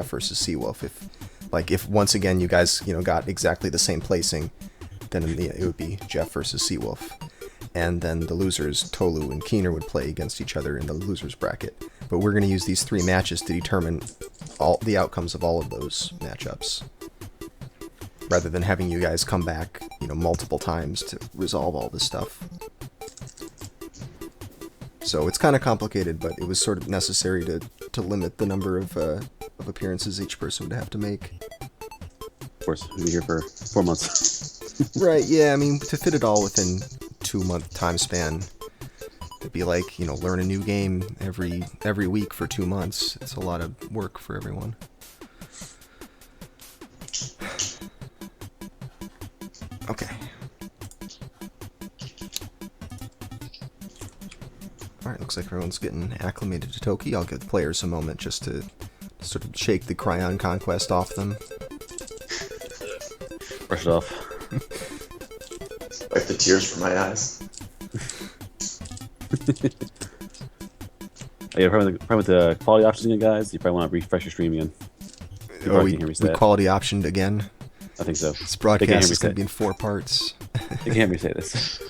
versus Seawolf. If once again you guys got exactly the same placing, then it would be Jeff versus Seawolf. And then the losers, Tohloo and Keener, would play against each other in the losers bracket. But we're going to use these 3 matches to determine all the outcomes of all of those matchups, rather than having you guys come back, multiple times to resolve all this stuff. So it's kind of complicated, but it was sort of necessary to limit the number of appearances each person would have to make. Of course, we'll be here for 4 months. Right, yeah, I mean, to fit it all within 2-month time span, it'd be like, learn a new game every week for 2 months. It's a lot of work for everyone. Okay. Alright, looks like everyone's getting acclimated to Toki. I'll give the players a moment just to sort of shake the Krion Conquest off them. Brush it off. Wipe the tears from my eyes. Yeah, probably with the quality options again, guys. You probably want to refresh your stream again. We quality optioned again? I think so. This broadcast is going to be in 4 parts. They can't hear me say this.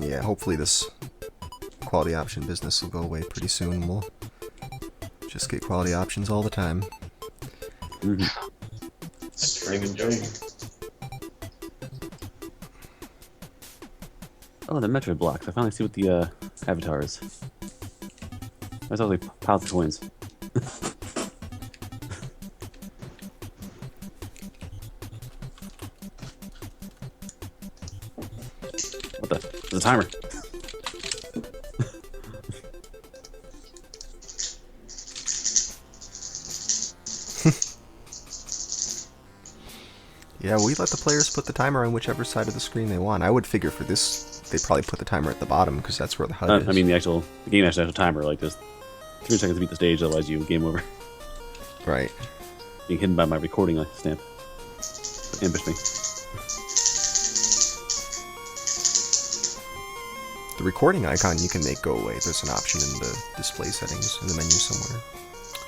Yeah, hopefully this quality option business will go away pretty soon. We'll just get quality options all the time. Mm-hmm. Stream and dream. Oh, the Metroid blocks. I finally see what the avatar is. That's all like piles of coins. What the? There's a timer. Yeah, we let the players put the timer on whichever side of the screen they want. I would figure for this, they probably put the timer at the bottom because that's where the HUD is. I mean, the game actual timer, like just 3 seconds to beat the stage, otherwise you game over. Right. Being hidden by my recording stamp. Ambush me. The recording icon you can make go away. There's an option in the display settings in the menu somewhere.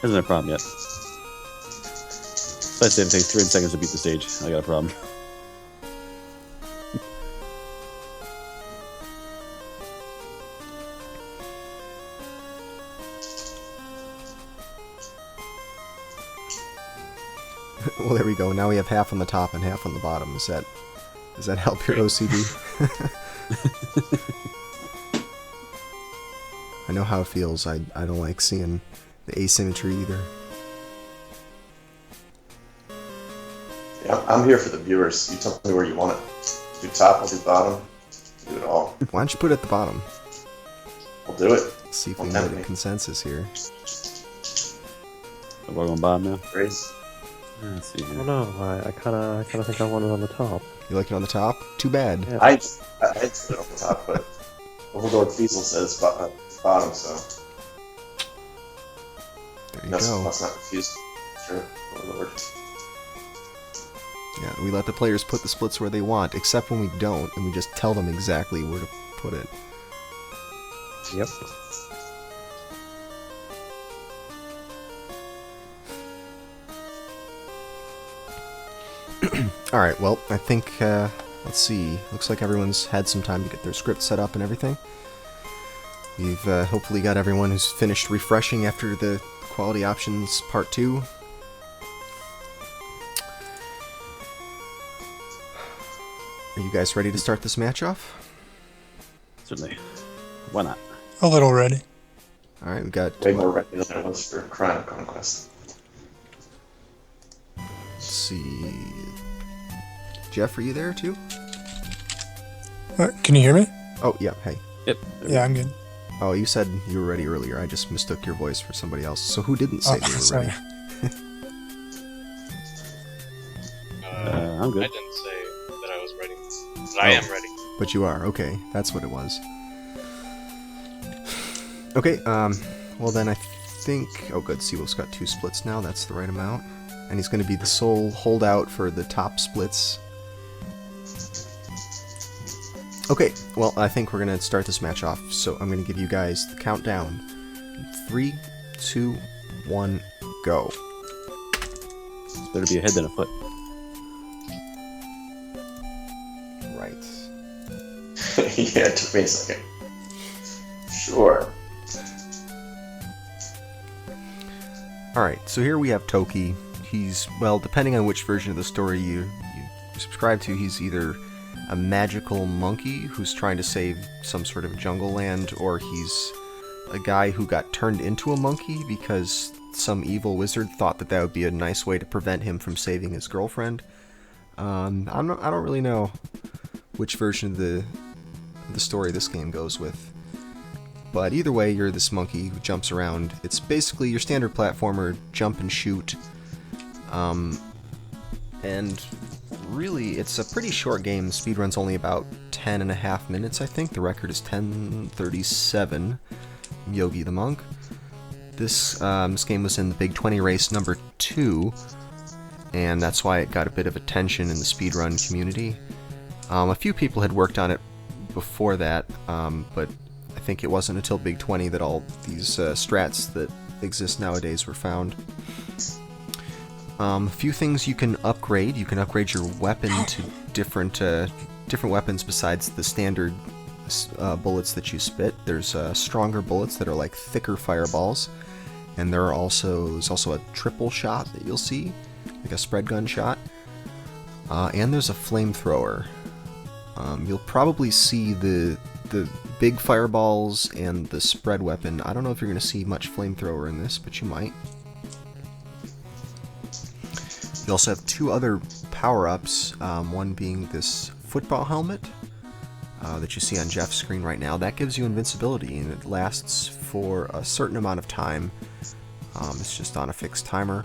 Isn't a problem yet. So I say it takes 300 seconds to beat the stage. I got a problem. Well, there we go. Now we have half on the top and half on the bottom. Does that help your OCD? I know how it feels. I don't like seeing the asymmetry either. Yeah, I'm here for the viewers. You tell me where you want it. Do top, I'll do bottom. Do it all. Why don't you put it at the bottom? I'll do it. Let's see if we can get a consensus here. We're going bottom now. Raise. Let's see I here. don't know. I kind of think I want it on the top. You like it on the top? Too bad. Yeah. I'd put it on the top, but Overlord Fiesel says bottom, so. There you Let's go. not confuse. Sure, Overlord. Yeah, we let the players put the splits where they want, except when we don't, and we just tell them exactly where to put it. Yep. Alright, well, I think, let's see, looks like everyone's had some time to get their script set up and everything. We've hopefully got everyone who's finished refreshing after the quality options part 2. Are you guys ready to start this match off? Certainly. Why not? A little ready. Alright, we got... Way more ready than I was for Krion Conquest. Let's see... Jeff, are you there too? Can you hear me? Oh, yeah, hey. Yep. Yeah, I'm good. Oh, you said you were ready earlier. I just mistook your voice for somebody else. So who didn't say they were sorry. ready? I'm good. I didn't say that I was ready, but I am ready. But you are, okay. That's what it was. Okay, well then I think... Oh good, Seawolf's got 2 splits now, that's the right amount. And he's going to be the sole holdout for the top splits. Okay, well I think we're going to start this match off, so I'm going to give you guys the countdown. 3, 2, 1, go. Better be a head than a foot. Right. Yeah, it took me a second. Sure. Alright, so here we have Toki. He's, well, depending on which version of the story you subscribe to, he's either a magical monkey who's trying to save some sort of jungle land, or he's a guy who got turned into a monkey because some evil wizard thought that would be a nice way to prevent him from saving his girlfriend. I don't really know which version of the story this game goes with. But either way, you're this monkey who jumps around. It's basically your standard platformer, jump and shoot. And really, it's a pretty short game. Speedrun's only about 10.5 minutes, I think. The record is 10:37. Yogi the Monk. This game was in the Big 20 race number 2, and that's why it got a bit of attention in the speedrun community. A few people had worked on it before that, but I think it wasn't until Big 20 that all these strats that exist nowadays were found. A few things you can upgrade. You can upgrade your weapon to different weapons besides the standard bullets that you spit. There's stronger bullets that are like thicker fireballs, and there's also a triple shot that you'll see, like a spread gun shot. And there's a flamethrower. You'll probably see the big fireballs and the spread weapon. I don't know if you're going to see much flamethrower in this, but you might. You also have 2 other power-ups, one being this football helmet that you see on Jeff's screen right now. That gives you invincibility, and it lasts for a certain amount of time. It's just on a fixed timer.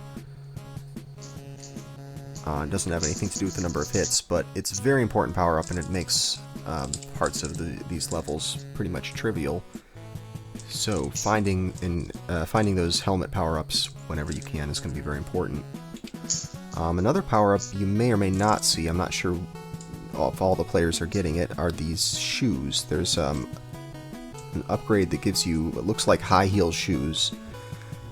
It doesn't have anything to do with the number of hits, but it's a very important power-up, and it makes parts of these levels pretty much trivial. So finding those helmet power-ups whenever you can is going to be very important. Another power-up you may or may not see, I'm not sure if all the players are getting it, are these shoes. There's an upgrade that gives you what looks like high heel shoes,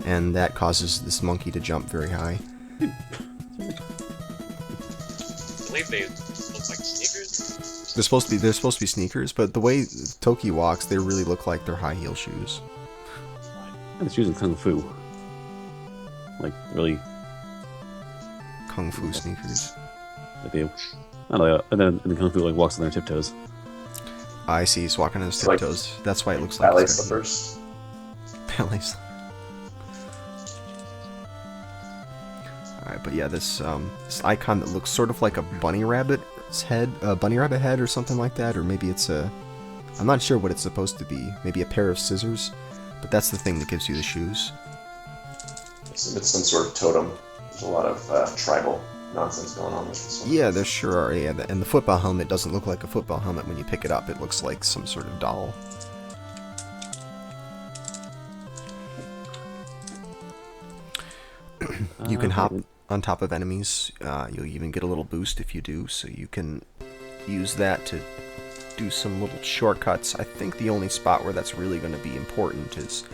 and that causes this monkey to jump very high. I believe they look like sneakers. They're supposed to be sneakers, but the way Toki walks, they really look like they're high heel shoes. And it's using Kung Fu. Like, really... Kung Fu sneakers. Like they... I don't know, and then Kung Fu like walks on their tiptoes. I see, he's walking on his Like tiptoes. That's why it looks like ballet he's got slippers. ballet slippers. Alright, but yeah, this icon that looks sort of like a bunny rabbit's head, a bunny rabbit head or something like that, or maybe it's a... I'm not sure what it's supposed to be. Maybe a pair of scissors, but that's the thing that gives you the shoes. It's some sort of totem. There's a lot of tribal nonsense going on with this one. Yeah, there sure are, yeah, and the football helmet doesn't look like a football helmet when you pick it up. It looks like some sort of doll. You can hop on top of enemies. You'll even get a little boost if you do, so you can use that to do some little shortcuts. I think the only spot where that's really going to be important is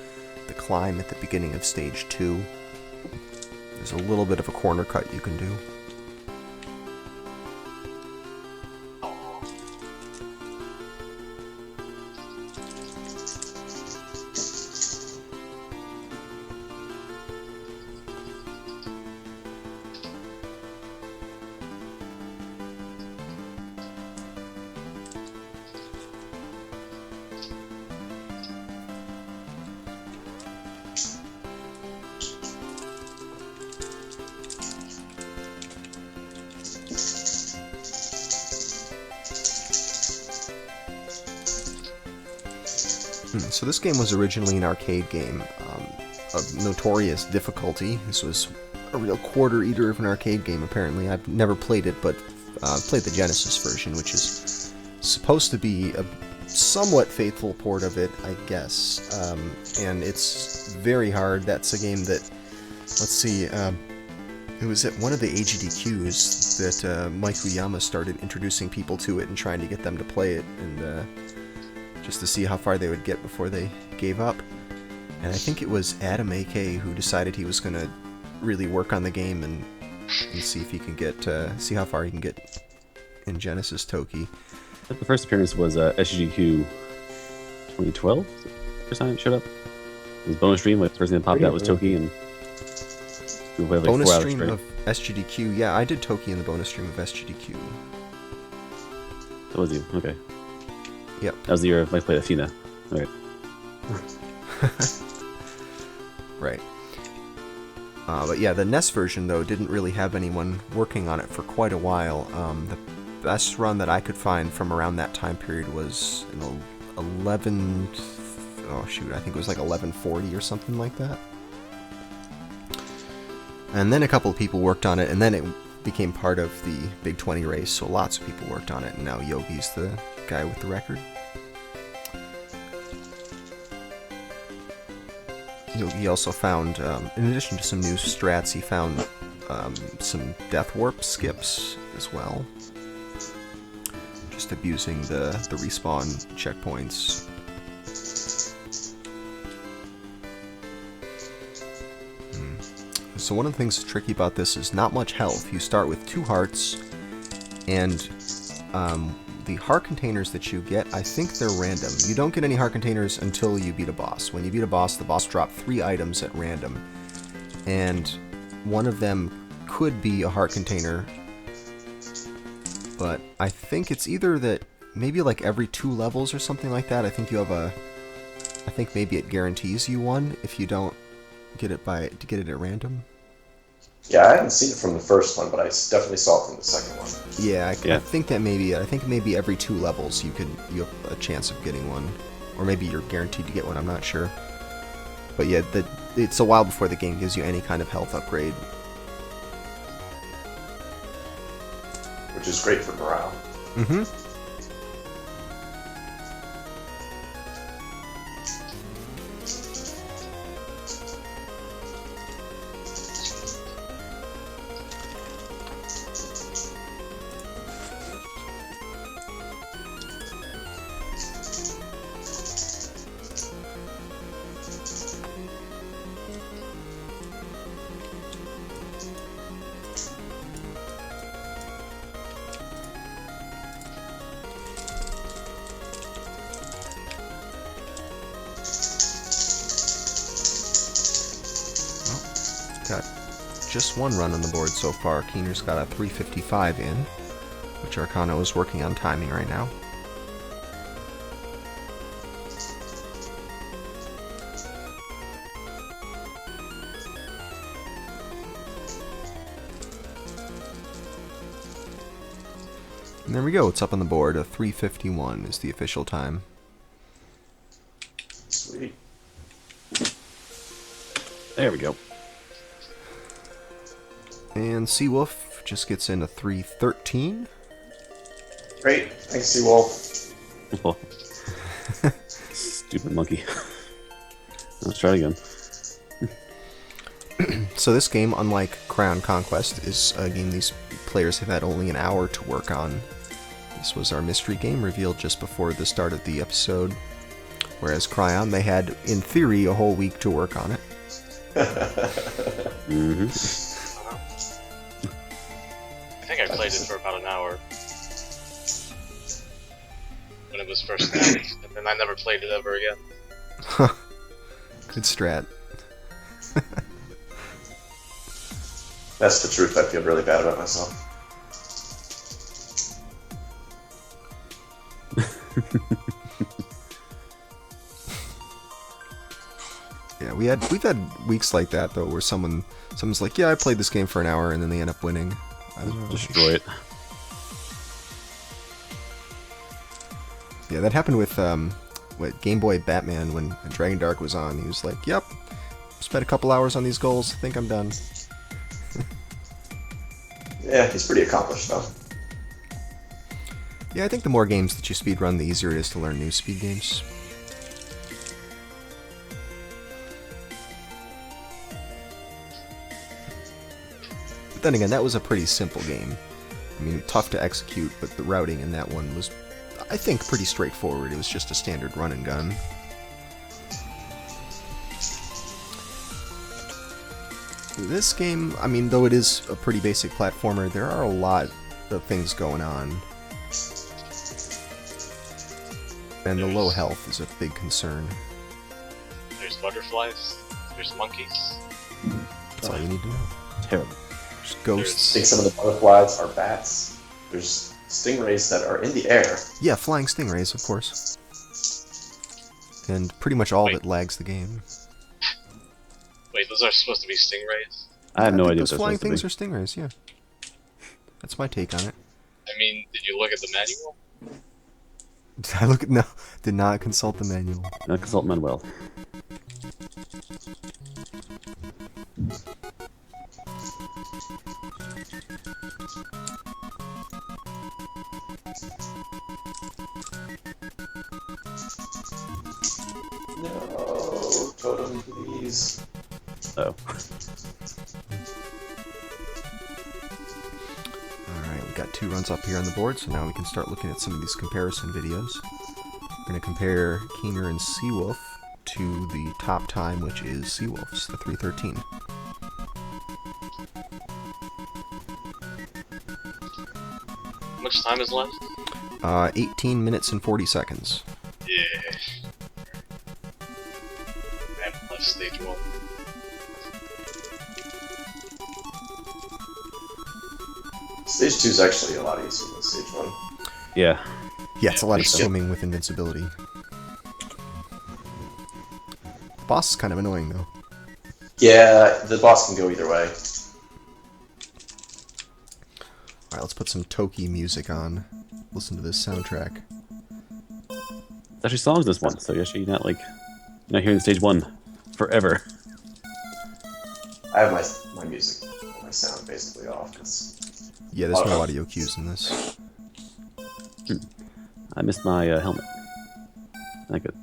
the climb at the beginning of stage 2. There's a little bit of a corner cut you can do. So this game was originally an arcade game of notorious difficulty. This was a real quarter eater of an arcade game, apparently. I've never played it, but played the Genesis version, which is supposed to be a somewhat faithful port of it, I guess. And it's very hard. That's a game that, let's see, it was at one of the AGDQs that Mike Uyama started introducing people to it and trying to get them to play it, and just to see how far they would get before they gave up. And I think it was Adam AK who decided he was going to really work on the game and see if he can get, see how far he can get in Genesis Toki. The first appearance was SGQ 2012. First time it showed up. It was bonus stream. Like the first thing that popped out was Toki, and we played like Bonus 4 hours stream straight. of SGDQ. Yeah, I did Toki in the bonus stream of SGDQ. That was you. Okay. Yep. That was the year I played Athena. Okay. Right. But yeah, the NES version, though, didn't really have anyone working on it for quite a while. The best run that I could find from around that time period was an 11... Oh, shoot, I think it was like 1140 or something like that. And then a couple of people worked on it, and then it became part of the Big 20 race, so lots of people worked on it, and now Yogi's the guy with the record. Yogi also found, in addition to some new strats, he found some death warp skips as well. Just abusing the respawn checkpoints. So one of the things that's tricky about this is not much health. You start with 2 hearts, and the heart containers that you get, I think they're random. You don't get any heart containers until you beat a boss. When you beat a boss, the boss drops 3 items at random, and one of them could be a heart container, but I think it's either that maybe like every 2 levels or something like that. I think you have I think maybe it guarantees you one if you don't get it at random. Yeah, I haven't seen it from the first one, but I definitely saw it from the second one. Yeah, I think that maybe every 2 levels you have a chance of getting one, or maybe you're guaranteed to get one. I'm not sure. But yeah, it's a while before the game gives you any kind of health upgrade, Which is great for morale. Mm-hmm. Got just 1 run on the board so far. Keener's got a 355 in, which Arcano is working on timing right now. And there we go, it's up on the board. A 351 is the official time. Sweet. There we go. And Seawolf just gets in a 313. Great. Thanks, Seawolf. Stupid monkey. Let's try it again. So this game, unlike Krion Conquest, is a game these players have had only an hour to work on. This was our mystery game revealed just before the start of the episode, whereas Krion, they had, in theory, a whole week to work on it. Mm-hmm. I think I played it for about an hour when it was first announced, and then I never played it ever again. Good strat. That's the truth. I feel really bad about myself. Yeah, we've had weeks like that though, where someone's like, yeah, I played this game for an hour, and then they end up winning. Destroy it. Yeah, that happened with Game Boy Batman when Dragon Dark was on. He was like, yep, spent a couple hours on these goals, think I'm done. Yeah, he's pretty accomplished though. Yeah, I think the more games that you speedrun, the easier it is to learn new speed games. But then again, that was a pretty simple game. I mean, tough to execute, but the routing in that one was, I think, pretty straightforward. It was just a standard run and gun. This game, I mean, though it is a pretty basic platformer, there are a lot of things going on. And the low health is a big concern. There's butterflies. There's monkeys. That's all you need to know. Terrible. There's I ghosts. think some of the butterflies are bats. There's stingrays that are in the air. Yeah, flying stingrays, of course. And pretty much all Wait. that lags the game. Wait, those are supposed to be stingrays? I have no think idea what those they're flying supposed things to are stingrays, yeah. That's my take on it. I mean, did you look at the manual? Did I look at no? Did not consult the manual. be. Now consult Manuel. No, totem, please. Oh. Alright, we got 2 runs up here on the board, so now we can start looking at some of these comparison videos. We're going to compare Keener and Seawolf to the top time, which is Seawolf's, the 3:13. How much time is left? 18 minutes and 40 seconds. Yeah. I haven't left stage 1. Stage 2 is actually a lot easier than stage 1. Yeah. Yeah, it's a lot of Yeah. swimming with invincibility. The boss is kind of annoying, though. Yeah, the boss can go either way. Alright, let's put some Toki music on. Listen to this soundtrack. It's actually songs this one, so you're not like you're not hearing stage 1 forever. I have my music, my sound basically off. Cause Yeah, there's no audio cues in this. I missed my helmet. Not good.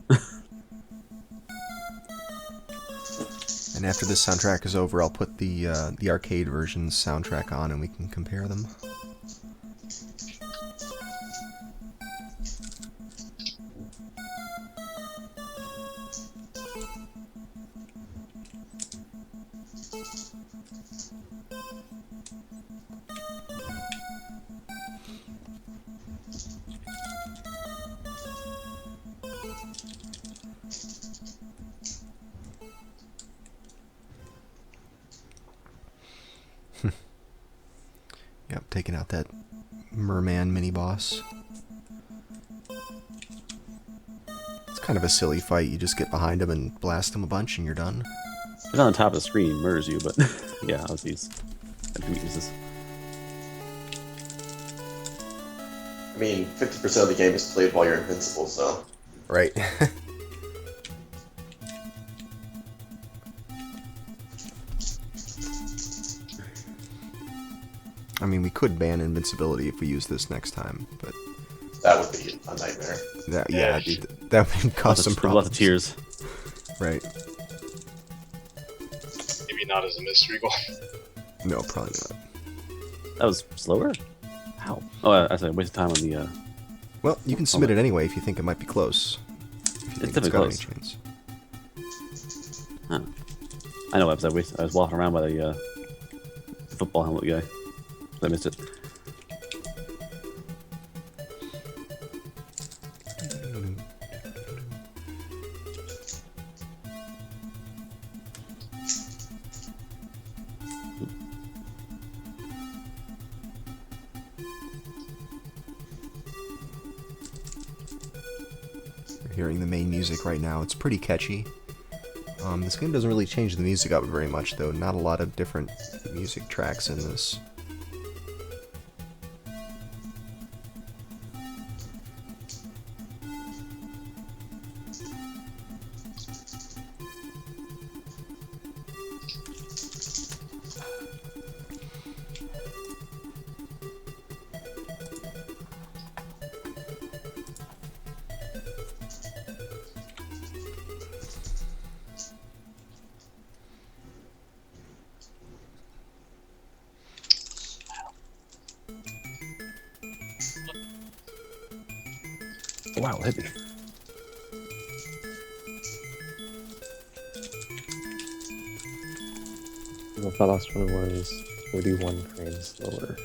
And after this soundtrack is over, I'll put the arcade version's soundtrack on and we can compare them. Yep, taking out that merman mini-boss. It's kind of a silly fight. You just get behind him and blast him a bunch and you're done. It's on top of the screen, murders you, but yeah, obviously he's got weaknesses. I mean, 50% of the game is played while you're invincible, so Right. I mean, we could ban invincibility if we use this next time, but that would be a nightmare. that that would cause some problems. Lots of tears. Right. Maybe not as a mystery goal. No, probably not. That was slower? How? Oh, I said wasted time on the. Well, you can submit it anyway if you think it might be close. If you think definitely got close. any chance. Huh. I know, I was walking around by the football helmet guy. I missed it. You're hearing the main music right now. It's pretty catchy. This game doesn't really change the music up very much, though. Not a lot of different music tracks in this. Wow, it hit me. Well, that last one was 31 frames slower.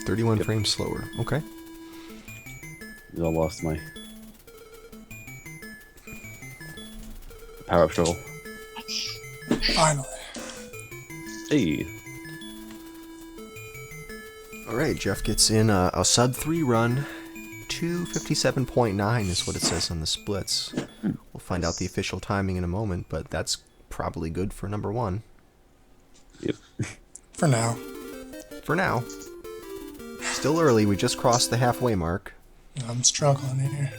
31 frames slower. Okay. I lost my power-up struggle. Finally. Hey. All right, Jeff gets in a sub 3 run. 257.9 is what it says on the splits. We'll find out the official timing in a moment, but that's probably good for number 1. Yep. For now. For now. Still early, we just crossed the halfway mark. I'm struggling here.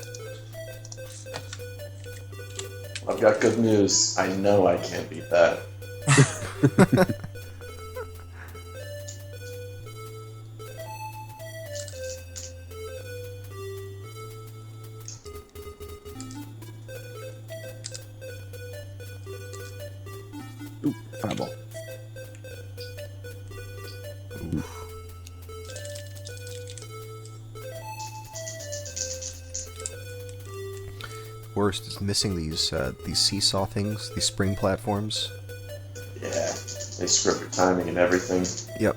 I've got good news. I know I can't beat that. Ooh, fireball. Worst is missing these seesaw things, these spring platforms. Yeah, they script your timing and everything. Yep.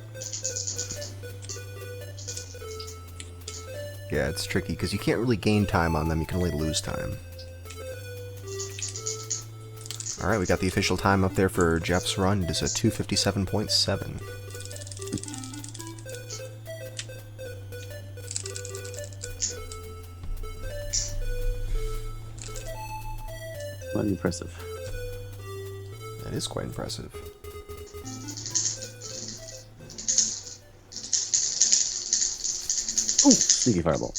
Yeah, it's tricky because you can't really gain time on them, you can only lose time. Alright, we got the official time up there for Jeff's run. It is a 257.7. Quite impressive. That is quite impressive. Ooh, sneaky fireball.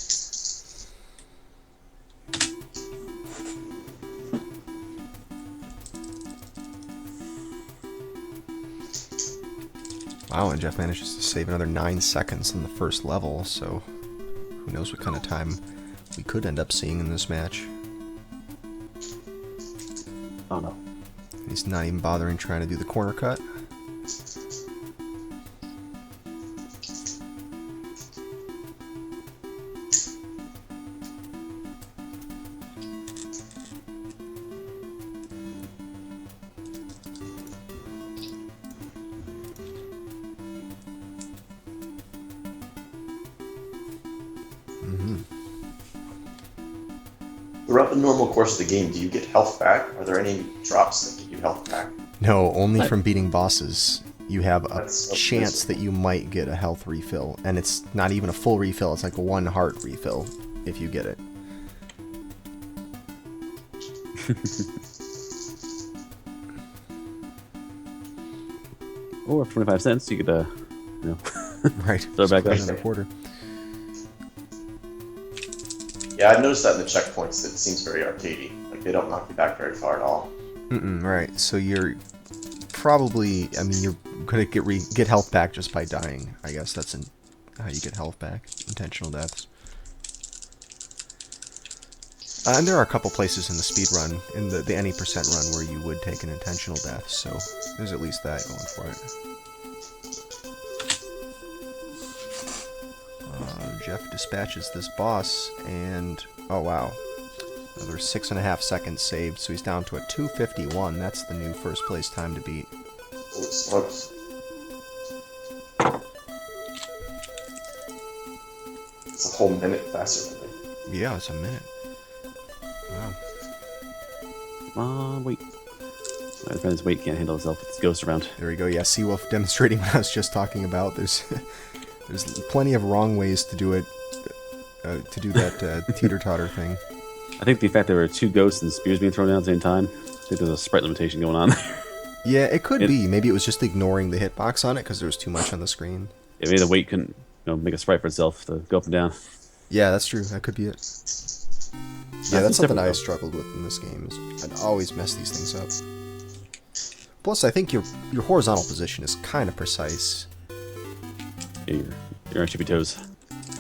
Wow, and Jeff manages to save another 9 seconds in the first level, so who knows what kind of time we could end up seeing in this match. Oh no. He's not even bothering trying to do the corner cut. Throughout the normal course of the game, do you get health back? Are there any drops that give you health back? No, only from beating bosses. You have a That's so chance that you might get a health refill, and it's not even a full refill, it's like a 1 heart refill if you get it. Or for 25 cents, you could, you know, Right. Throw back Split up. it in a quarter. Yeah, I've noticed that in the checkpoints. It seems very arcadey. Like they don't knock you back very far at all. Right, so you're probably, I mean, you're gonna get health back just by dying. I guess that's how you get health back. Intentional deaths. And there are a couple places in the speed run, in the any percent run, where you would take an intentional death, so there's at least that going for it. Jeff dispatches this boss, and oh wow, another 6.5 seconds saved, so he's down to a 2:51. That's the new first place time to beat. Holy smokes. It's a whole minute faster than me. Yeah, it's a minute. Wow. Come on, wait. My friend's weight can't handle itself with its ghost around. There we go. Yeah, Seawolf demonstrating what I was just talking about. There's plenty of wrong ways to do it, to do that teeter-totter thing. I think the fact there were 2 ghosts and spears being thrown down at the same time, I think there's a sprite limitation going on there. Yeah, it could be. Maybe it was just ignoring the hitbox on it because there was too much on the screen. Yeah, maybe the weight couldn't, make a sprite for itself to go up and down. Yeah, that's true. That could be it. Yeah, that's That's something different, I though. struggled with in this game. Is I'd always mess these things up. Plus, I think your horizontal position is kind of precise. Yeah, you're on tippy toes.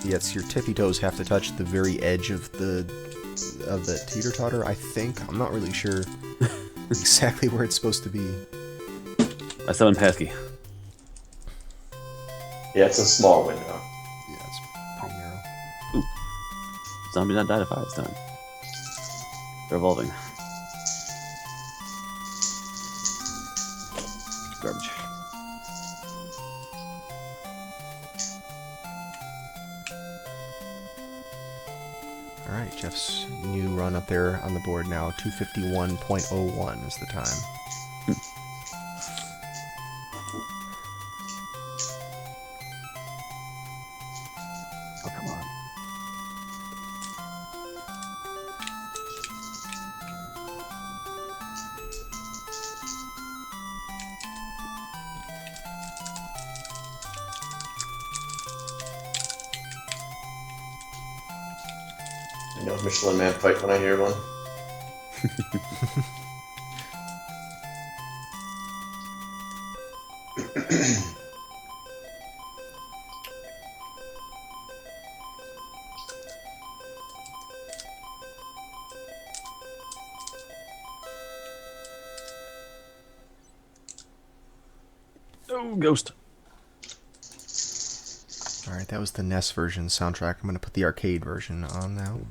Yes, your tippy toes have to touch the very edge of the teeter-totter, I think. I'm not really sure exactly where it's supposed to be. I 7 passkey. Yeah, it's a small window. Yeah, it's pretty narrow. Zombie not died at 5 this time. They're evolving. Garbage. Alright, Jeff's new run up there on the board now. 251.01 is the time. Oh, come on. I know Michelin Man fight when I hear one. Oh, ghost. Alright, that was the NES version soundtrack. I'm going to put the arcade version on now.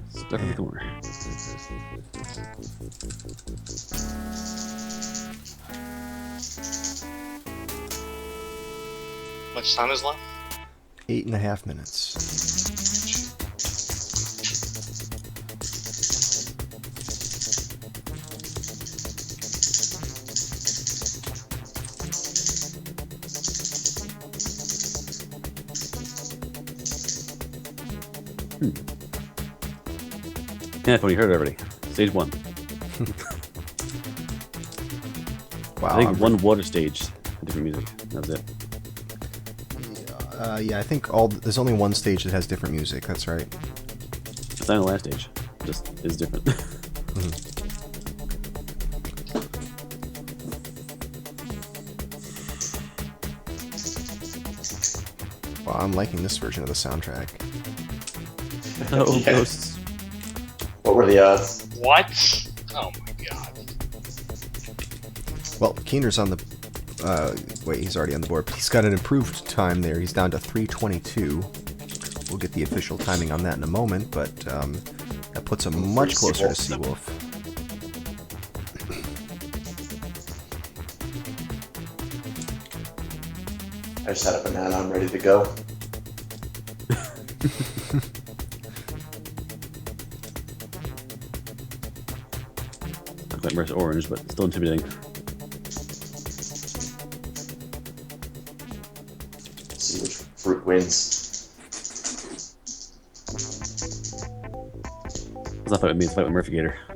Stuck in the corner. How much time is left? 8.5 minutes. Yeah, Tony, you heard it already. Stage 1. Wow. I think one water stage, different music. That was it. Yeah, I think there's only one stage that has different music. That's right. It's not the last stage. It just is different. Wow, I'm liking this version of the soundtrack. Oh, Yeah. ghosts. What were the odds? What? Oh my god. Well, Keener's on the... wait, he's already on the board. He's got an improved time there. He's down to 3:22. We'll get the official timing on that in a moment, but that puts him much closer to Seawolf. I just had a banana. I'm ready to go. Not quite versus orange, but still intimidating. See which fruit wins. It's not fight with me, it's fight with Murphy Gator. I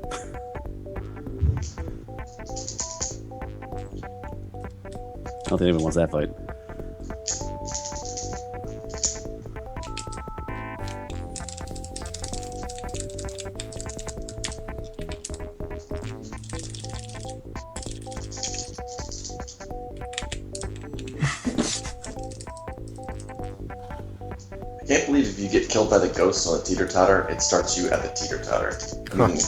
don't think anyone wants that fight. I can't believe if you get killed by the ghosts on the teeter-totter, it starts you at the teeter-totter. I mean,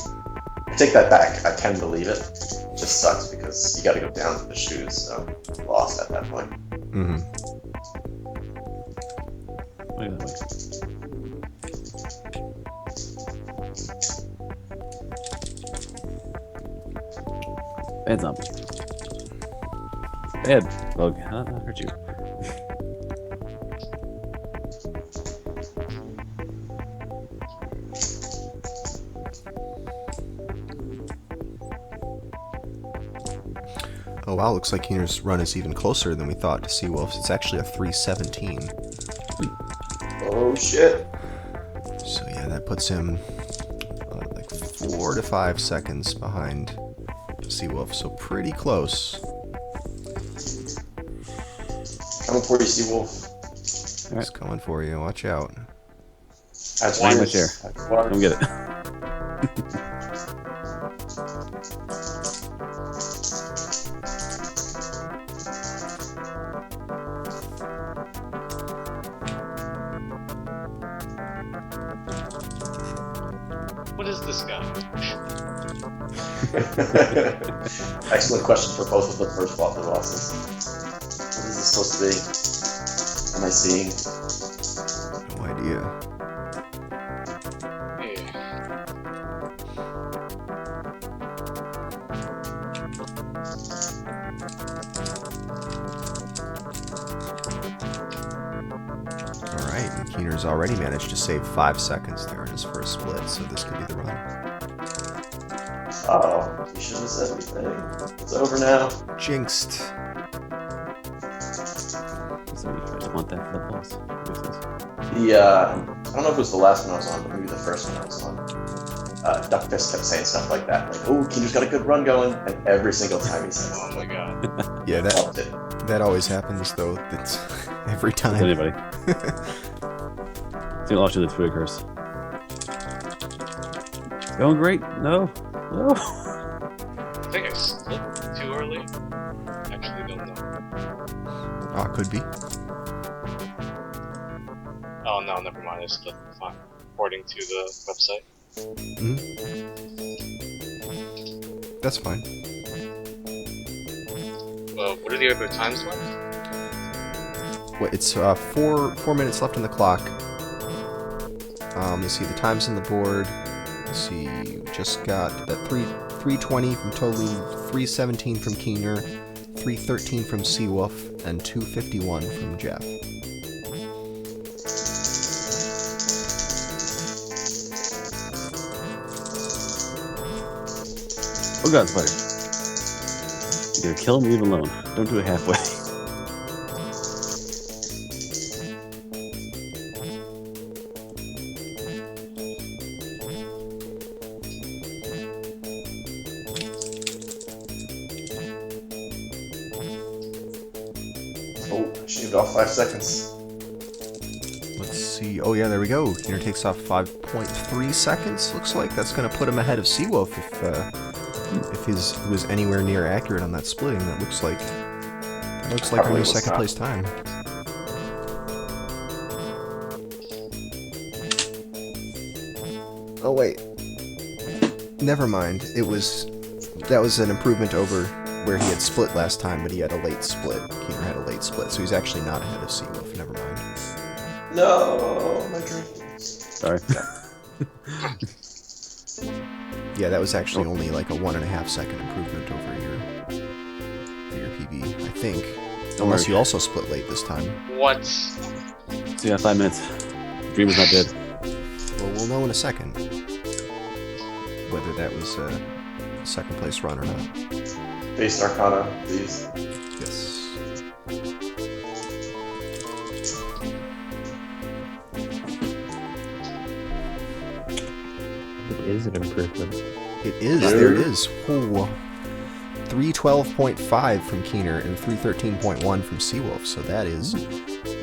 I take that back. I can believe it. It just sucks because you gotta go down to the shoes, so lost at that point. Mm-hmm. Look at that way. Bad zombie. Bad bug. How did that hurt you? Oh wow, looks like Keener's run is even closer than we thought to Seawolf's. It's actually a 3:17. Oh shit! So yeah, that puts him like 4 to 5 seconds behind Seawolf. So pretty close. Coming for you, Seawolf. He's coming for you. Watch out. That's Stand my yours. chair. That's yours. Come get it. What is this guy? Excellent question for both of the first Waffle bosses. supposed to be? Am I seeing? No idea. Alright, and Keener's already managed to save 5 seconds there in his first split, so this could be the run. Oh, you shouldn't have said anything. It's over now. Jinxed. So you just want that for the pulse. Makes sense. I don't know if it was the last one I was on, but maybe the first one I was on. Duckfist kept saying stuff like that, like, "Oh, Keener's got a good run going," and every single time he said, Oh my god. Yeah, loved it. that always happens, though. That's every With time. anybody. It's gonna launch the Twitter curse. It's going great. No. No. I think I slipped too early. Actually, don't know. Ah, could be. Oh no, never mind. I slipped. Fine. According to the website. Mhm. That's fine. What are the other times left? What, it's 4 minutes left on the clock. You see the times on the board. You see, we just got that 3:20 from Tohloo, 3:17 from Keener, 3:13 from Seawolf, and 2:51 from Jeff. Oh god, spider. You're gonna kill him, leave him alone. Don't do it halfway. Oh, I shaved off 5 seconds. Let's see. Oh yeah, there we go. Keener takes off 5.3 seconds. Looks like that's going to put him ahead of Seawolf if he was anywhere near accurate on that splitting. That looks like a new Probably was second not. place time. Oh wait, never mind. That was an improvement over where he had split last time, but he had a late split. Keener had a late split, so he's actually not ahead of Seawolf. Never mind. No, my dreams. Sorry. Yeah, that was actually only like a 1.5 second improvement over your PB, I think. Unless you also split late this time. What? So you got 5 minutes. Dream was not dead. Well, we'll know in a second whether that was a second place run or not. Base Arcana, please. Yes. It is an improvement. It is. There it is. Ooh. 312.5 from Keener and 313.1 from Seawolf, so that is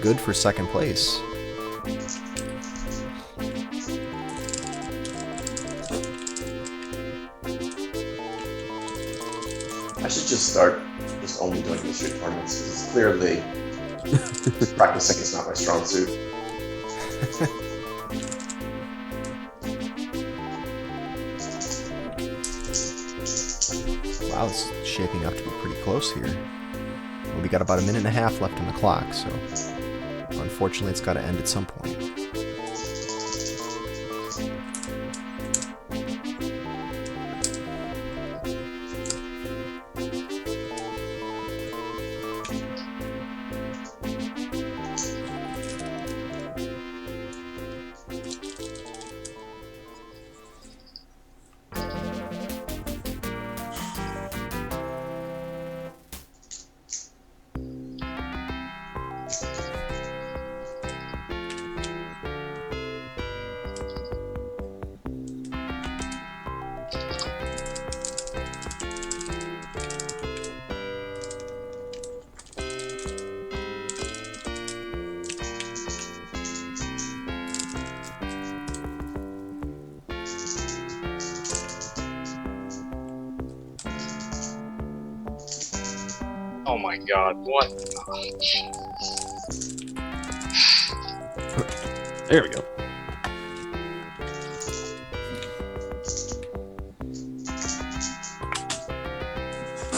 good for second place. I should just start just only doing mystery tournaments because it's clearly practicing is not my strong suit. Wow, it's shaping up to be pretty close here. Well, we got about 1.5 minutes left on the clock, so unfortunately it's got to end at some point. Oh my god, what? Oh, There we go.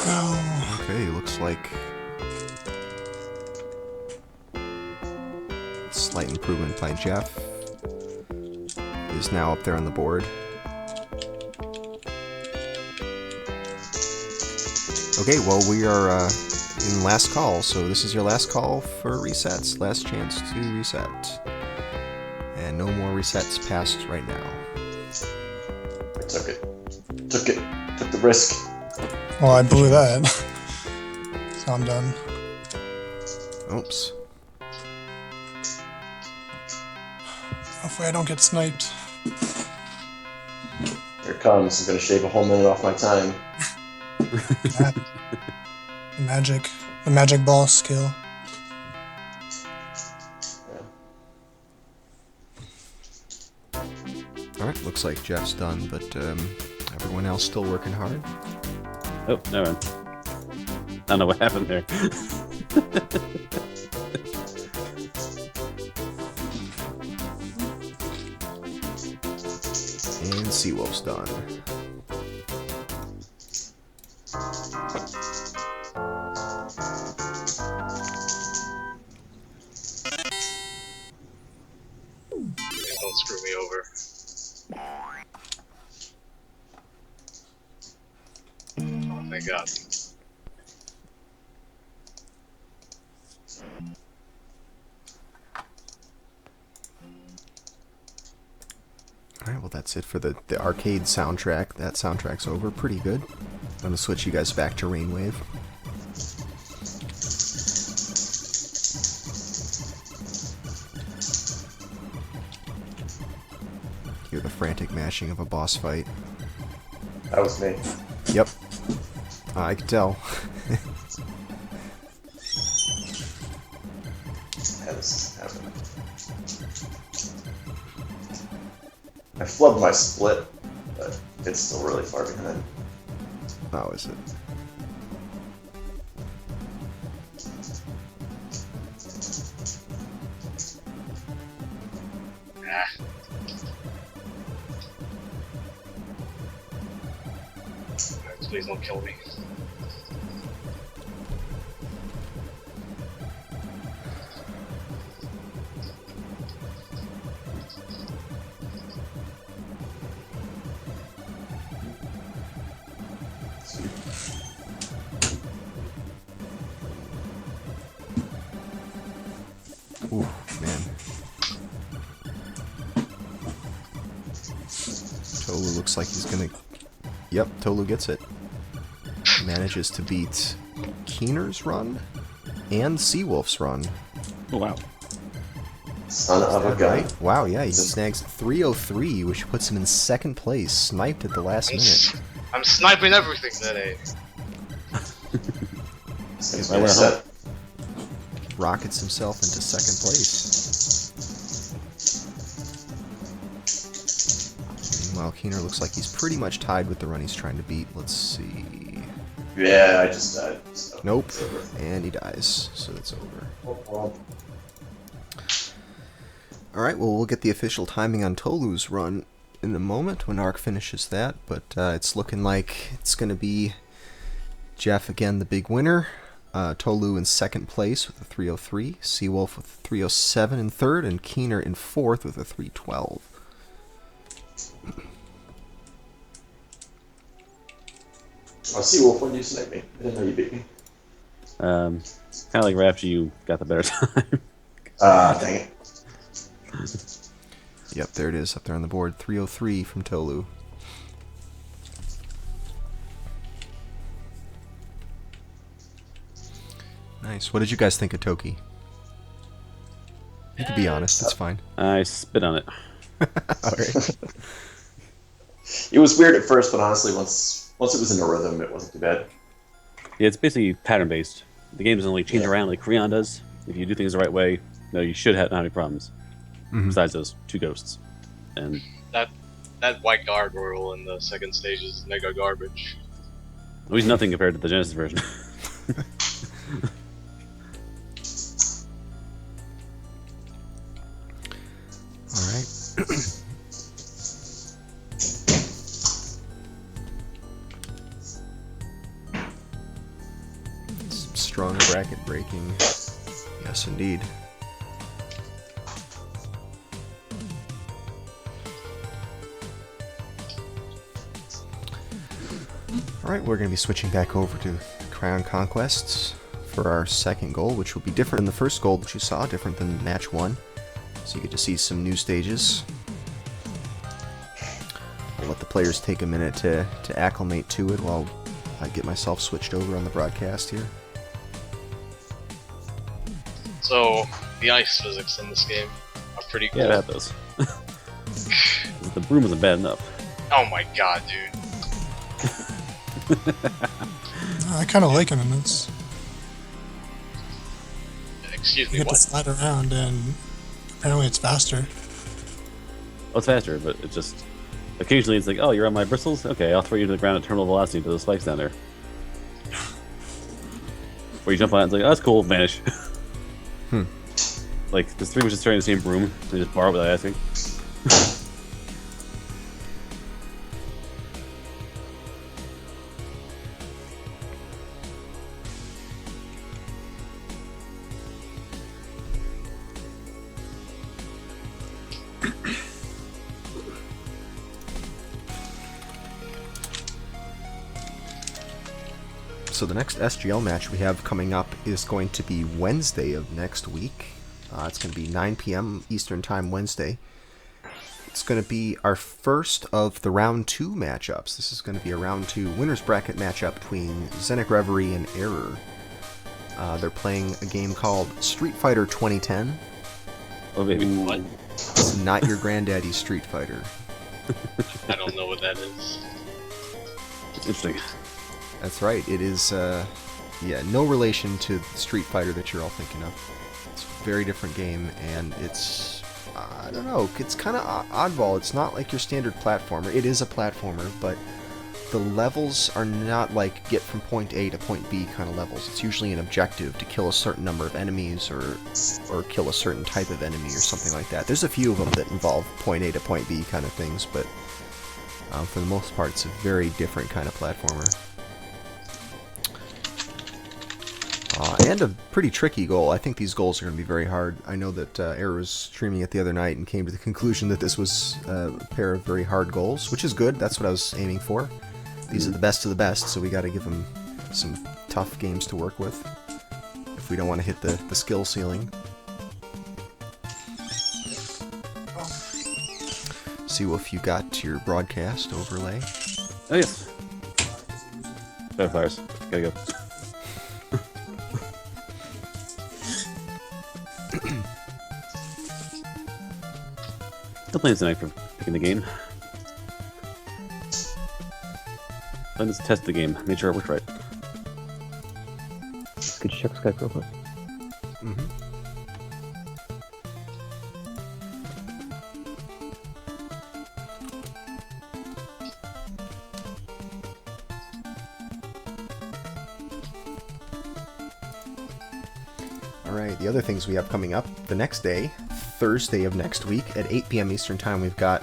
Oh, Okay, looks like Slight improvement by Jeff. Is now up there on the board. Okay, well, we are in last call, so this is your last call for resets. Last chance to reset. And no more resets passed right now. I took it. Took the risk. Well, I blew that. So I'm done. Oops. Hopefully I don't get sniped. Here it comes. I'm gonna shave a whole minute off my time. The magic ball skill. Alright, looks like Jeff's done, but everyone else still working hard. Oh, never mind. I don't know what happened there. And Seawolf's done. Please don't screw me over. Oh, thank God. Alright, well that's it for the arcade soundtrack. That soundtrack's over. Pretty good. I'm gonna switch you guys back to Rainwave. Hear the frantic mashing of a boss fight. That was me. Yep. I can tell. Yeah, this is happening. I flubbed my split, but it's still really far behind. How is it? Ah. Please don't kill me. Ooh, man. Tohloo looks like he's gonna... Yep, Tohloo gets it. Manages to beat Keener's run and Seawolf's run. Oh, wow. Son of a gun. Right? Wow, yeah, he snags 303, which puts him in second place, sniped at the last minute. I'm sniping everything today. This thing's really set. Rockets himself into second place. Meanwhile, Keener looks like he's pretty much tied with the run he's trying to beat. Let's see. Yeah, I just died. So Nope. it's over. And he dies, so it's over. Oh, well. Alright, well, we'll get the official timing on Tohloo's run in a moment when Ark finishes that, but it's looking like it's going to be Jeff again, the big winner. Tohloo in second place with a 303, Seawolf with a 307 in third, and Keener in fourth with a 312. Oh, Seawolf, when you snipe me? I didn't know you beat me. Kind of like right after you got the better time. Dang it. Yep, there it is, up there on the board. 303 from Tohloo. Nice. What did you guys think of Toki? You can be honest, it's fine. I spit on it. Alright. It was weird at first, but honestly, once it was in a rhythm, it wasn't too bad. Yeah, it's basically pattern based. The game doesn't like change around like Krion does. If you do things the right way, no, you should not have any problems. Besides those two ghosts, and That white gargoyle in the second stage is mega garbage. at least nothing compared to the Genesis version. Alright. Strong bracket breaking. Yes, indeed. Alright, we're going to be switching back over to Krion Conquests for our second goal, which will be different than the first goal that you saw, different than match 1. So you get to see some new stages. I'll let the players take a minute to acclimate to it while I get myself switched over on the broadcast here. So, the ice physics in this game are pretty cool. Yeah, it had those. The broom wasn't bad enough. Oh my god, dude. I kind of like him in this. Excuse You me, get to what? slide around, and apparently it's faster. Oh, it's faster, but it just... Occasionally it's like, oh, you're on my bristles? Okay, I'll throw you to the ground at terminal velocity to those spikes down there. Or you jump on it and it's like, oh, that's cool, vanish. Like, there's 3 witches carrying the same broom. They just borrow without asking. So the next SGL match we have coming up is going to be Wednesday of next week. It's going to be 9 p.m. Eastern Time Wednesday. It's going to be our first of the round 2 matchups. This is going to be a round 2 winners bracket matchup between Zenic Reverie and Error. They're playing a game called Street Fighter 2010. Oh, baby. What? It's not your granddaddy's Street Fighter. I don't know what that is. It's interesting. That's right. It is, yeah, no relation to Street Fighter that you're all thinking of. It's a very different game, and it's, I don't know, it's kind of oddball. It's not like your standard platformer. It is a platformer, but the levels are not like get from point A to point B kind of levels. It's usually an objective to kill a certain number of enemies or kill a certain type of enemy or something like that. There's a few of them that involve point A to point B kind of things, but for the most part, it's a very different kind of platformer. And a pretty tricky goal. I think these goals are going to be very hard. I know that Error was streaming it the other night and came to the conclusion that this was a pair of very hard goals, which is good. That's what I was aiming for. These are the best of the best, so we got to give them some tough games to work with if we don't want to hit the skill ceiling. Seawolf, you got your broadcast overlay. Oh, yes. Fireflies. Gotta go. Still playing tonight for picking the game. Let's test the game. Make sure it works right. Could you check Skype real quick? Mm-hmm. Alright, the other things we have coming up the next day, Thursday of next week at 8 p.m. Eastern Time, we've got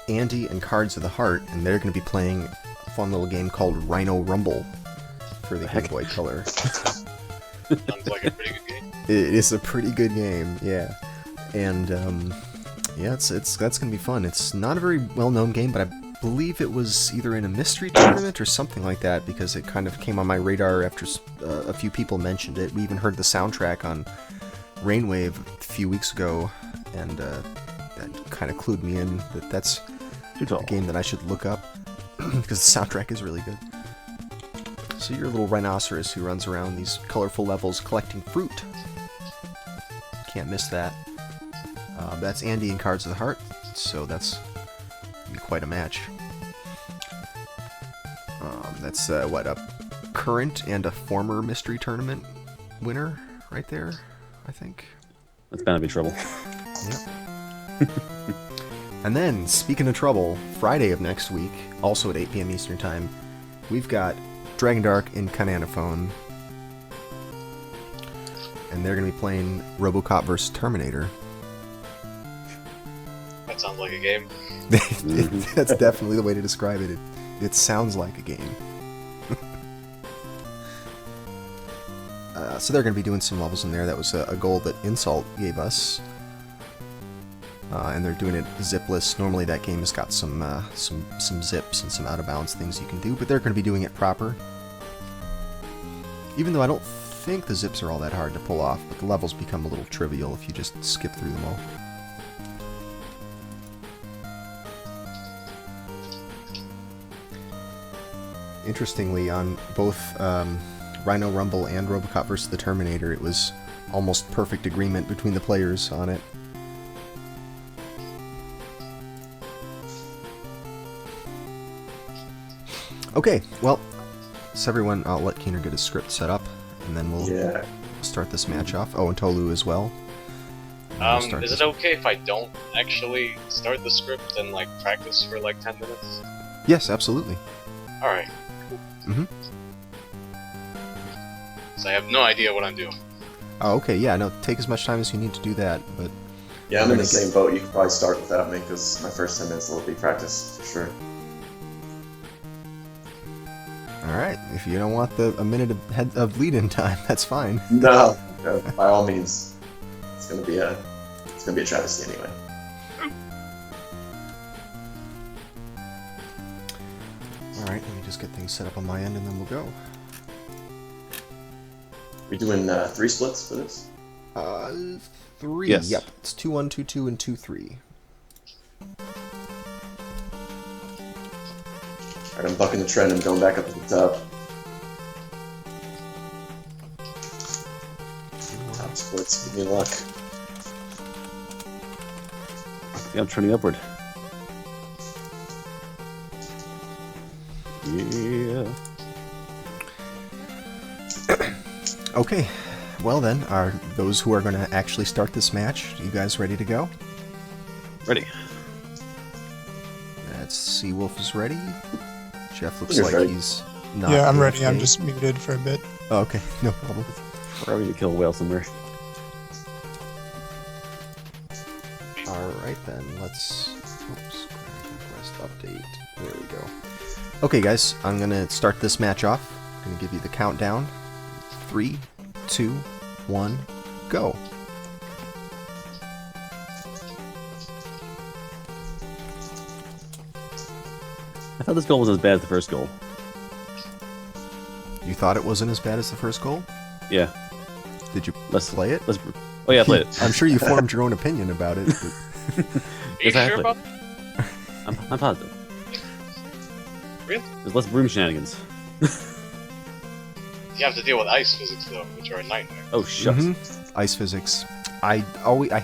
Andy and Cards of the Heart, and they're going to be playing a fun little game called Rhino Rumble for the Game Boy Color. Sounds like a pretty good game. It is a pretty good game, yeah. And yeah, it's that's going to be fun. It's not a very well-known game, but I believe it was either in a mystery tournament or something like that, because it kind of came on my radar after a few people mentioned it. We even heard the soundtrack on Rainwave a few weeks ago, and that kind of clued me in that that's a game that I should look up, because the soundtrack is really good. So you're a little rhinoceros who runs around these colorful levels collecting fruit. Can't miss that. That's Andy and Cards of the Heart, so that's gonna be quite a match. That's what, a current and a former mystery tournament winner right there, I think. That's bound to be trouble. Yep. And then, speaking of trouble, Friday of next week, also at 8 p.m. Eastern Time, we've got Dragon Dark and Cananophone. And they're going to be playing RoboCop vs. Terminator. That sounds like a game. That's definitely the way to describe it. It sounds like a game. So they're going to be doing some levels in there. That was a goal that Insult gave us. and they're doing it zipless. Normally that game has got some zips and some out of bounds things you can do, but they're going to be doing it proper. Even though I don't think the zips are all that hard to pull off, but the levels become a little trivial if you just skip through them all. Interestingly, on both Rhino Rumble and Robocop vs. the Terminator, it was almost perfect agreement between the players on it. Okay, well, so everyone, I'll let Keener get his script set up, and then we'll start this match off. Oh, and Tohloo as well. Is it okay if I don't actually start the script and like practice for like 10 minutes? Yes, absolutely. Alright. Mm-hmm. So I have no idea what I'm doing. Oh, okay, yeah, no, take as much time as you need to do that, but... Yeah, I'm in the same boat. You can probably start without me, because my first 10 minutes will be practice, for sure. Alright, if you don't want a minute of lead-in time, that's fine. No, by all means. It's gonna be a travesty anyway. Alright, let me just get things set up on my end and then we'll go. We're doing 3 splits for this? 3. Yes. Yep, it's 2-1, 2-2, and 2-3. Alright, I'm bucking the trend and going back up to the top. Top splits, give me luck. Yeah, I'm trending upward. Yeah. Okay, well then, are those who are going to actually start this match, you guys ready to go? Ready. That's Seawolf is ready. Jeff looks You're like ready. he's not. Yeah, I'm ready. I'm okay. just muted for a bit. Oh, okay, no problem. We're going to kill a whale somewhere. Alright then, let's... Oops, Conquest update. There we go. Okay guys, I'm going to start this match off. I'm going to give you the countdown. 3, 2, 1, go. I thought this goal was as bad as the first goal. You thought it wasn't as bad as the first goal? Yeah. Did you Let's play it? Oh yeah, I played it. I'm sure you formed your own opinion about it. But... Are you Exactly. sure about that? I'm positive. Really? There's less broom shenanigans. You have to deal with ice physics though, which are a nightmare. Oh, shucks. Ice physics. I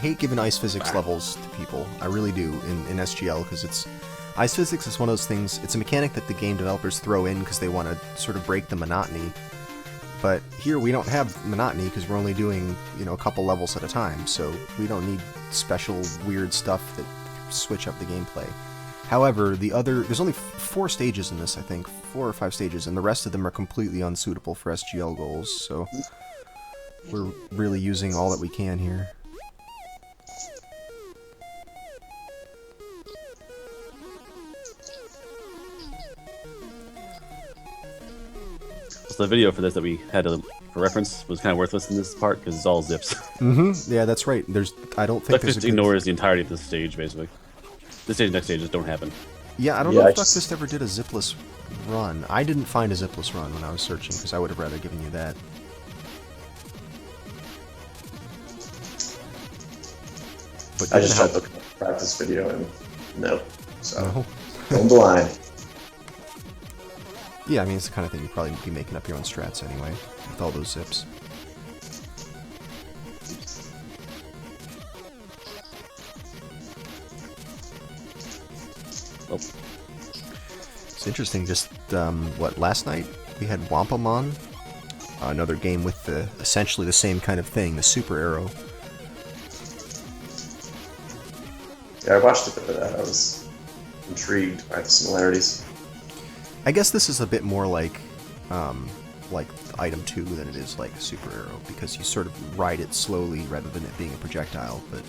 hate giving ice physics levels to people. I really do in SGL because ice physics is one of those things. It's a mechanic that the game developers throw in because they want to sort of break the monotony. But here we don't have monotony because we're only doing a couple levels at a time, so we don't need special weird stuff that switch up the gameplay. However, there's only 4 stages in this, I think, 4 or 5 stages, and the rest of them are completely unsuitable for SGL goals, so we're really using all that we can here. So the video for this that we had for reference was kind of worthless in this part because it's all zips. Yeah, that's right. I don't think Duck there's Fist a good... ignores the entirety of this stage, basically. This stage and next stage just don't happen. Yeah, I don't know if Duckfist ever did a zipless run. I didn't find a zipless run when I was searching, because I would have rather given you that. But I just tried to look at the practice video and no. So, No. going blind. Yeah, I mean, it's the kind of thing you'd probably be making up your own strats anyway, with all those zips. Oh. It's interesting, just, last night we had Wampamon, another game with essentially the same kind of thing, the super arrow. Yeah, I watched a bit of that. I was intrigued by the similarities. I guess this is a bit more like item 2 than it is like super arrow, because you sort of ride it slowly rather than it being a projectile, but...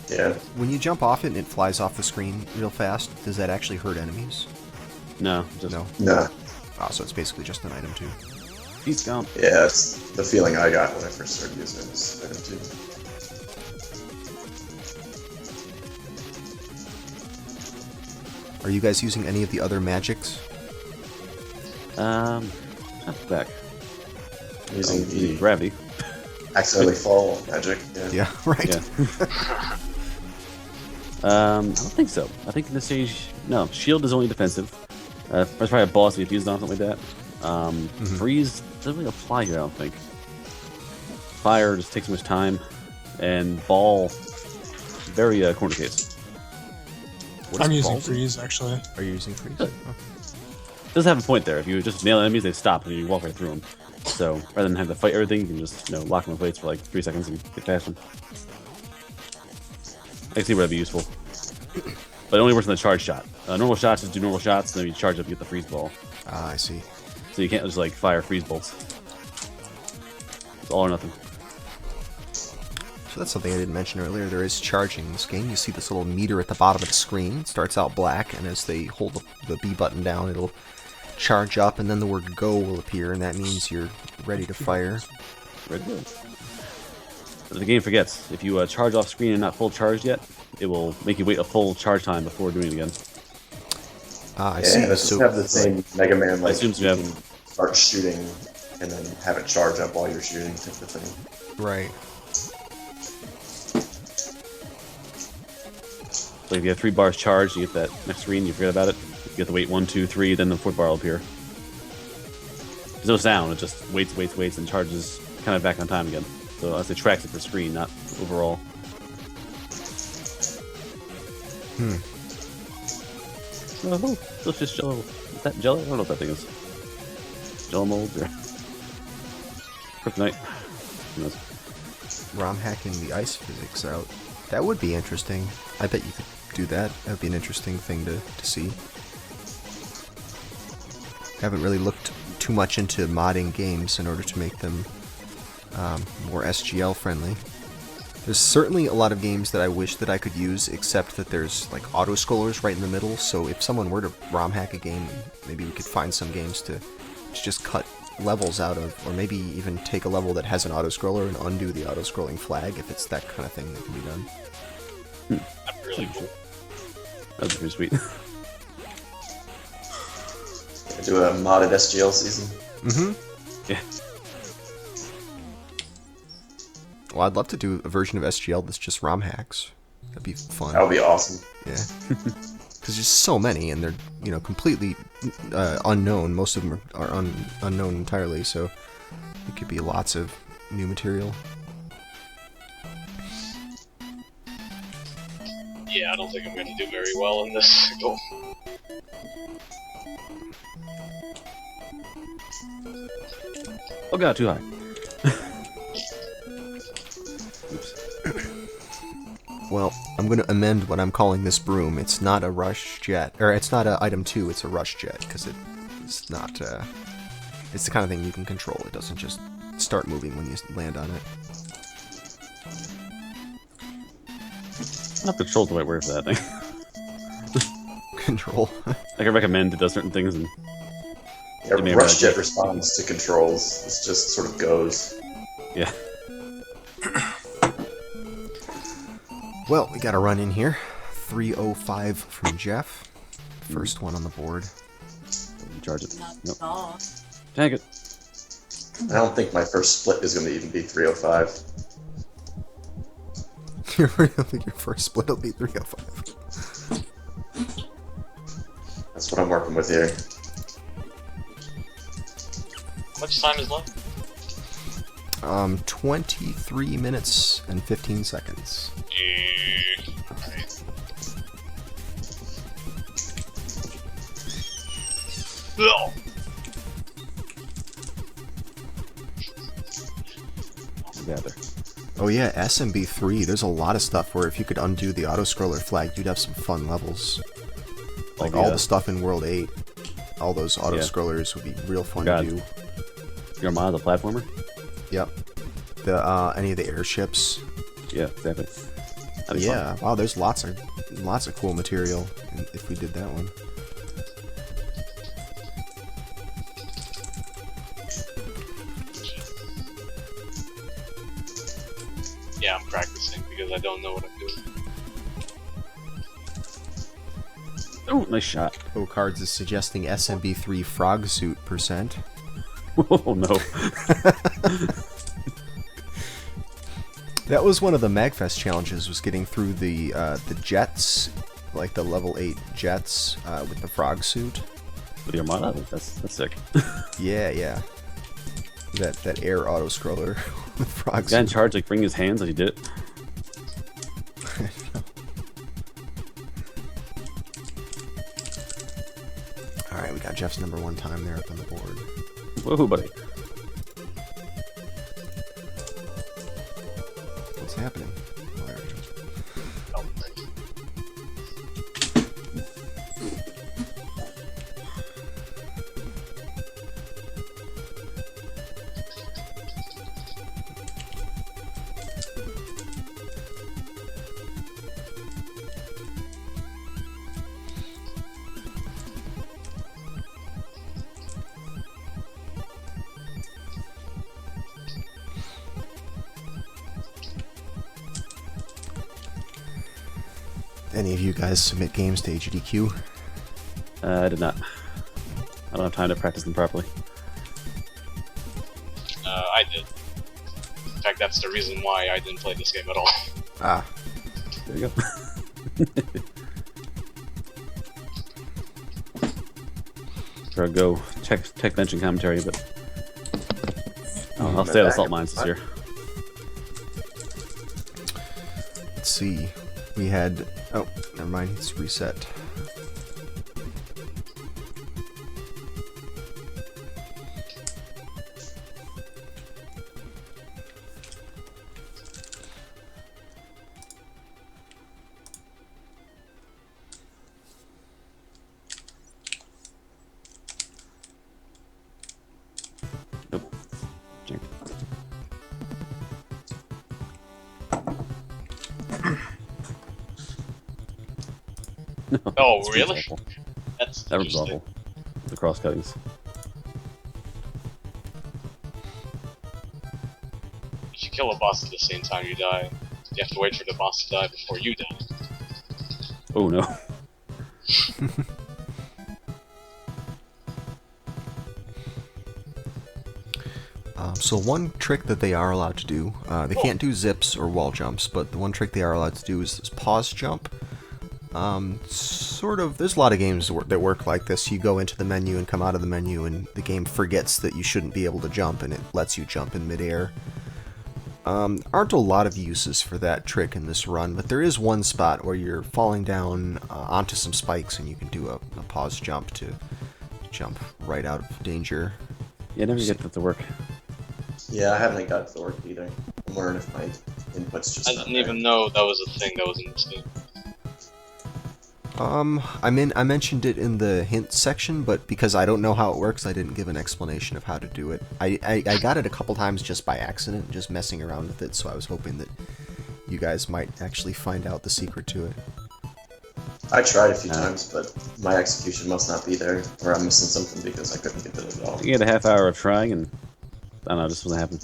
Yeah. When you jump off it and it flies off the screen real fast, does that actually hurt enemies? No, just No. Nah. Ah, so it's basically just an item 2. he's gone. Yeah, that's the feeling I got when I first started using it. Was item 2. Are you guys using any of the other magics? Not back. Using the gravity. accidentally fall magic. Yeah, right. Yeah. I don't think so. I think in this stage, no. Shield is only defensive. There's probably a boss if you use it on something like that. Freeze doesn't really apply here, I don't think. Fire just takes too much time. And ball, very corner case. I'm using freeze, actually. Are you using freeze? Good. Does have a point there. If you just nail enemies, they stop and you walk right through them. So rather than have to fight everything, you can just lock them in place for like 3 seconds and get past them. I can see where that'd be useful. But it only works on the charge shot. Normal shots just do normal shots, and then you charge up and get the freeze ball. Ah, I see. So you can't just like fire freeze bolts. It's all or nothing. So that's something I didn't mention earlier. There is charging in this game. You see this little meter at the bottom of the screen. It starts out black, and as they hold the B button down, it'll charge up, and then the word go will appear, and that means you're ready to fire. Very good. But the game forgets. If you charge off screen and not full charged yet, it will make you wait a full charge time before doing it again. Ah, I see. Yeah, let's just have the same Mega Man, like, assume you you can start shooting and then have it charge up while you're shooting type of thing. Right. So if you have 3 bars charged, you get that next screen, you forget about it. You have to wait 1, 2, 3, then the 4th bar will appear. There's no sound, it just waits, and charges kind of back on time again. So it tracks it per screen, not overall. Oh, delicious jello. Is that jello? I don't know what that thing is. Jello molds or kryptonite? Who knows? ROM hacking the ice physics out. That would be interesting. I bet you could do that. That would be an interesting thing to see. Haven't really looked too much into modding games in order to make them more SGL friendly. There's certainly a lot of games that I wish that I could use, except that there's like auto-scrollers right in the middle, so if someone were to ROM hack a game, maybe we could find some games to just cut levels out of, or maybe even take a level that has an auto-scroller and undo the auto-scrolling flag, if it's that kind of thing that can be done. That'd be really cool. That'd be pretty sweet. Do a modded SGL season. Yeah. Well, I'd love to do a version of SGL that's just ROM hacks. That'd be fun. That would be awesome. Yeah. Because there's so many, and they're, completely unknown. Most of them are unknown entirely, so it could be lots of new material. Yeah, I don't think I'm going to do very well in this goal. Oh god, too high. Oops. Well, I'm going to amend what I'm calling this broom. It's not a rush jet, or it's not a item 2, it's a rush jet, because it's not, it's the kind of thing you can control. It doesn't just start moving when you land on it. Not control's the right word for that thing. Control. I can recommend it does certain things, and Yeah, rush jet responds to controls. It just sort of goes. yeah. Well, we got a run in here. 305 from Jeff. First one on the board. Charge it. Nope. Tag it. I don't think my first split is going to even be 305. You really don't think your first split will be 305? That's what I'm working with here. How much time is left? 23 minutes and 15 seconds. Alright. No! Gather. Oh yeah, SMB3, there's a lot of stuff where if you could undo the auto-scroller flag, you'd have some fun levels. Like all the stuff in World 8, all those auto-scrollers would be real fun to do. Your mod, the platformer? Yep. Any of the airships. Yeah, exactly. That'd be Yeah, fun. wow, there's lots of cool material if we did that one. Yeah, I'm practicing because I don't know what I'm doing. Oh, nice shot. Cards is suggesting SMB3 frog suit %. Oh no. That was one of the Magfest challenges, was getting through the jets, like the level 8 jets with the frog suit. With the Armada? That's sick. Yeah. That air auto scroller with frog The guy in suit. charge, like, wring his hands and he did it. Alright, we got Jeff's #1 time there up on the board. Woohoo, buddy. What's happening? Oh, there it is. Oh, thank you. Any of you guys submit games to HDQ? I did not. I don't have time to practice them properly. I did. In fact, that's the reason why I didn't play this game at all. Ah, There you go. Sure, I'll go tech bench and commentary, but I'll stay at Assault Mines this year. let's see. We had... Oh, never mind, it's reset. Nope. Jink. Oh, This really? was awful. That's That was interesting. awful. The cross cuttings. If you kill a boss at the same time you die, you have to wait for the boss to die before you die. Oh no. So one trick that they are allowed to do, they can't do zips or wall jumps, but the one trick they are allowed to do is this pause jump. Sort of, there's a lot of games that work like this. You go into the menu and come out of the menu, and the game forgets that you shouldn't be able to jump, and it lets you jump in midair. Aren't a lot of uses for that trick in this run, but there is one spot where you're falling down onto some spikes, and you can do a pause jump to jump right out of danger. Yeah, never get that to work. Yeah, I haven't got it to work either. I'm wondering if my input's just I not didn't there. even know that was a thing that was in this game. I mentioned it in the hint section, but because I don't know how it works, I didn't give an explanation of how to do it. I got it a couple times just by accident, just messing around with it, so I was hoping that you guys might actually find out the secret to it. I tried a few times, but my execution must not be there, or I'm missing something because I couldn't get it at all. You get a half hour of trying, and I don't know, just wasn't happening.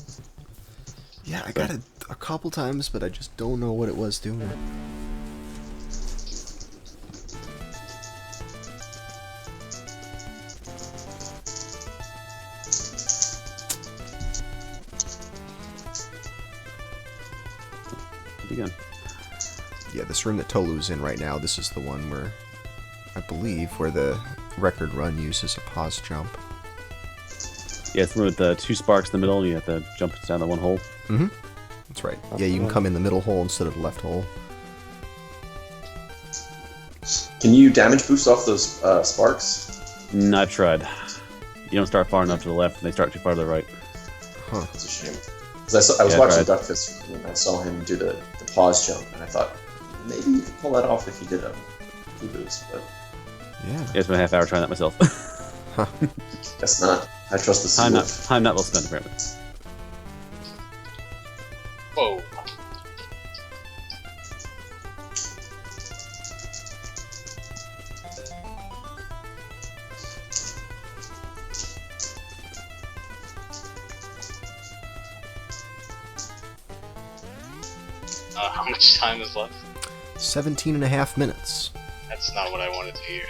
Yeah, I got it a couple times, but I just don't know what it was doing. Again. Yeah, this room that Tohloo's in right now, this is the one where, I believe, where the record run uses a pause jump. Yeah, it's with two sparks in the middle, and you have to jump down the one hole. Mm-hmm. That's right. Yeah, you can come in the middle hole instead of the left hole. Can you damage boost off those sparks? I've tried. You don't start far enough to the left, and they start too far to the right. Huh. That's a shame. Because I was Yeah, watching tried. Duckfist and I saw him do the pause jump, and I thought maybe you could pull that off if you did a key boost, but Yeah. Yeah, it's been a half hour trying that myself. guess not. I trust the time Seawolf. not well spent, apparently. Whoa. How much time is left? 17 and a half minutes. That's not what I wanted to hear.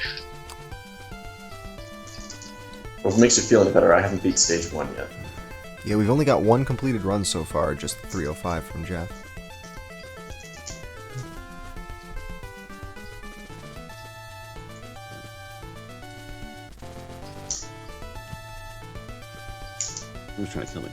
Well, if it makes you feel any better, I haven't beat stage 1 yet. Yeah, we've only got one completed run so far, just 305 from Jeff. Who's trying to kill me?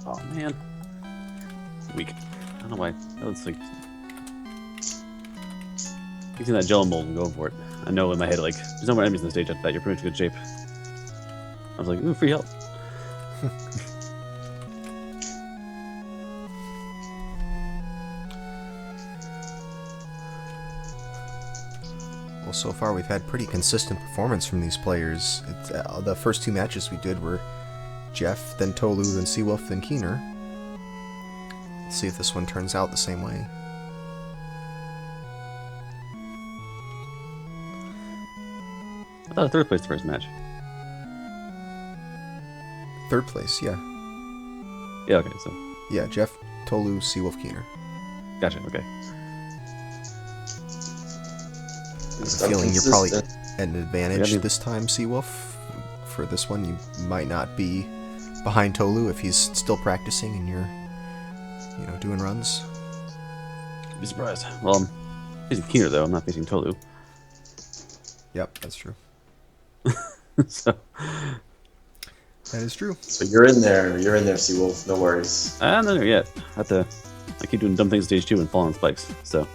Oh man. Weak. I don't know why. That looks like using that gel mold and going for it. I know in my head, like, there's no more enemies on the stage after that. You're pretty much in good shape. I was like, ooh, free help. Well, so far we've had pretty consistent performance from these players. The first two matches we did were Jeff, then Tohloo, then Seawolf, then Keener. Let's see if this one turns out the same way. I thought third place the first match. Third place, yeah. Yeah, okay, so. Yeah, Jeff, Tohloo, Seawolf, Keener. Gotcha, okay. I'm feeling you're probably at an Yeah, advantage I mean- this time, Seawolf. For this one, you might not be behind Tohloo if he's still practicing and you're, doing runs. Be surprised. Well, I'm facing Keener, though. I'm not facing Tohloo. Yep, that's true. So, That is true. So you're in there, Seawolf, no worries. I'm not there yet. I keep doing dumb things stage 2 and falling on spikes, so.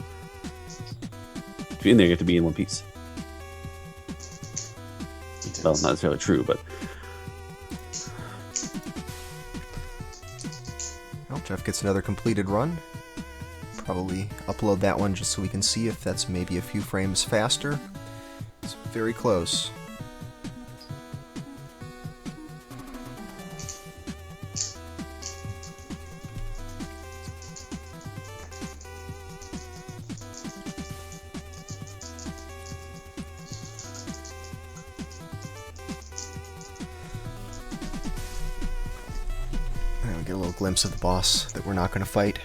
To be in there, you have to be in one piece. Well, not necessarily true, but. Well, Jeff gets another completed run. Probably upload that one just so we can see if that's maybe a few frames faster. It's very close. And we get a little glimpse of the boss that we're not going to fight.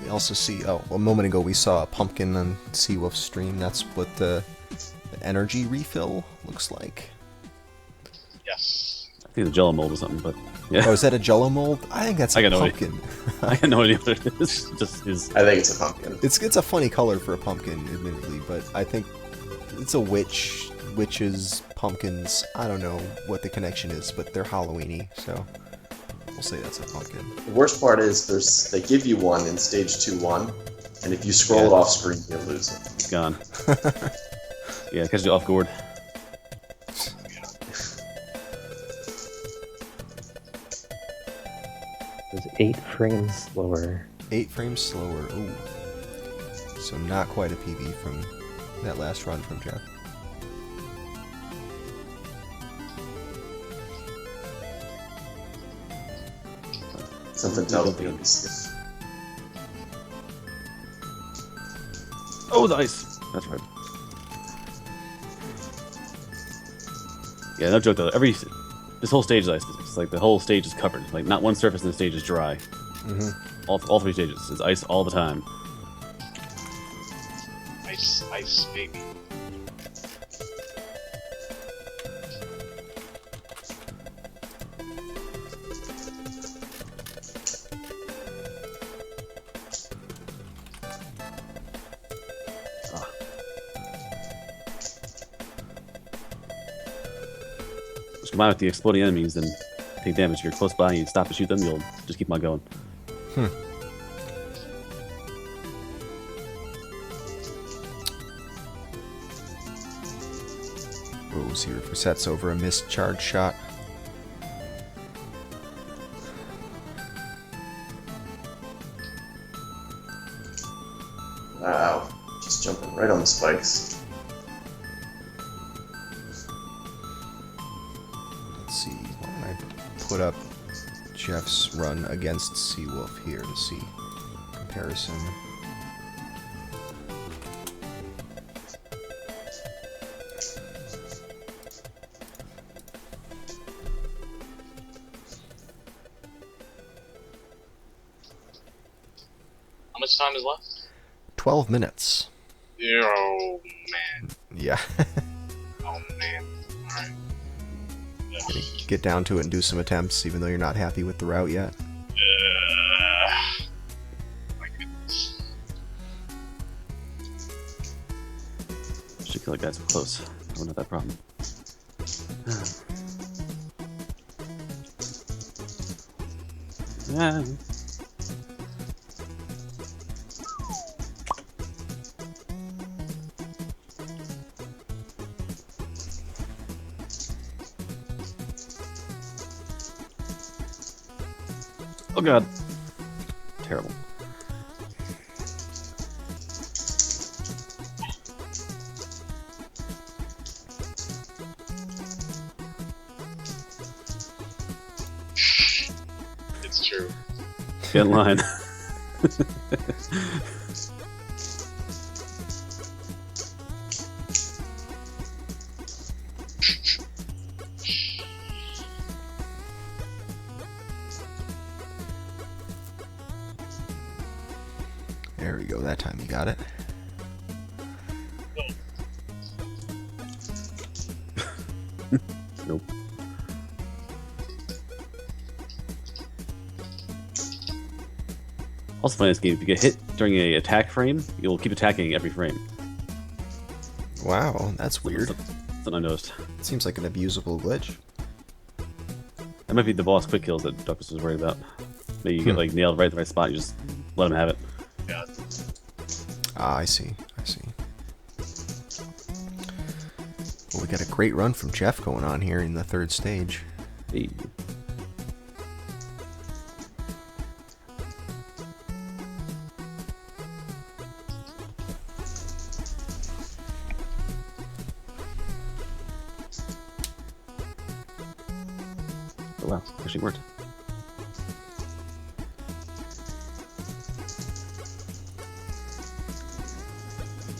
We also see, a moment ago we saw a pumpkin on Seawolf's stream. That's what the energy refill looks like. Yes. I think the Jello mold or something, but. Yeah. Oh, is that a Jello mold? I think that's I a got no idea. pumpkin. I have no idea what it is. It just is. I think it's a pumpkin. It's a funny color for a pumpkin, admittedly, but I think it's a witch. Witches, pumpkins. I don't know what the connection is, but they're Halloweeny, so we'll say that's a pumpkin. The worst part is they give you one in stage 2-1, and if you scroll Yeah. it off screen, you lose it. It's gone. Yeah, it catches you off guard. It's 8 frames slower. 8 frames slower. Ooh. So not quite a PB from that last run from Jeff. Something tells me it'll be stiff. Oh, the ice! That's right. Yeah, no joke though. This whole stage is ice physics. Like the whole stage is covered. Like not one surface in the stage is dry. Mm-hmm. All 3 stages is ice all the time. Ice, ice, baby. Just combine with the exploding enemies, then take damage. If you're close by and you stop to shoot them, you'll just keep on going. Rose here for sets over a missed charge shot. Wow, just jumping right on the spikes. put up Jeff's run against Seawolf here to see comparison. How much time is left? 12 minutes. Oh, man. Yeah. Oh, man. Alright. Yeah. Get down to it and do some attempts, even though you're not happy with the route yet. My goodness. Should kill the guys so close. I wouldn't have that problem. Yeah. Oh god. Terrible. It's true. Get in line. There we go, that time you got it. Nope. Also funny in this game, if you get hit during a attack frame, you'll keep attacking every frame. Wow, that's weird. Something I noticed. Seems like an abusable glitch. That might be the boss quick kills that Douglas was worried about. Maybe you get like nailed right at the right spot, you just let him have it. Yeah. Ah, I see. I see. Well, we got a great run from Jeff going on here in the third stage. Hey. Oh wow, actually worked.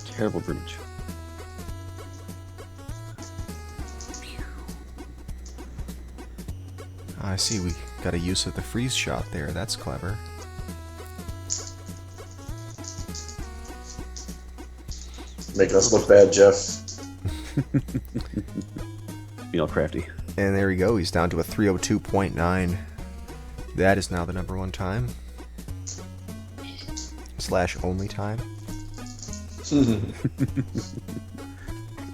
Terrible bridge. I see, we got a use of the freeze shot there. That's clever. Making us look bad, Jeff. Being all crafty. And there we go, he's down to a 302.9. That is now the #1 time. / only time.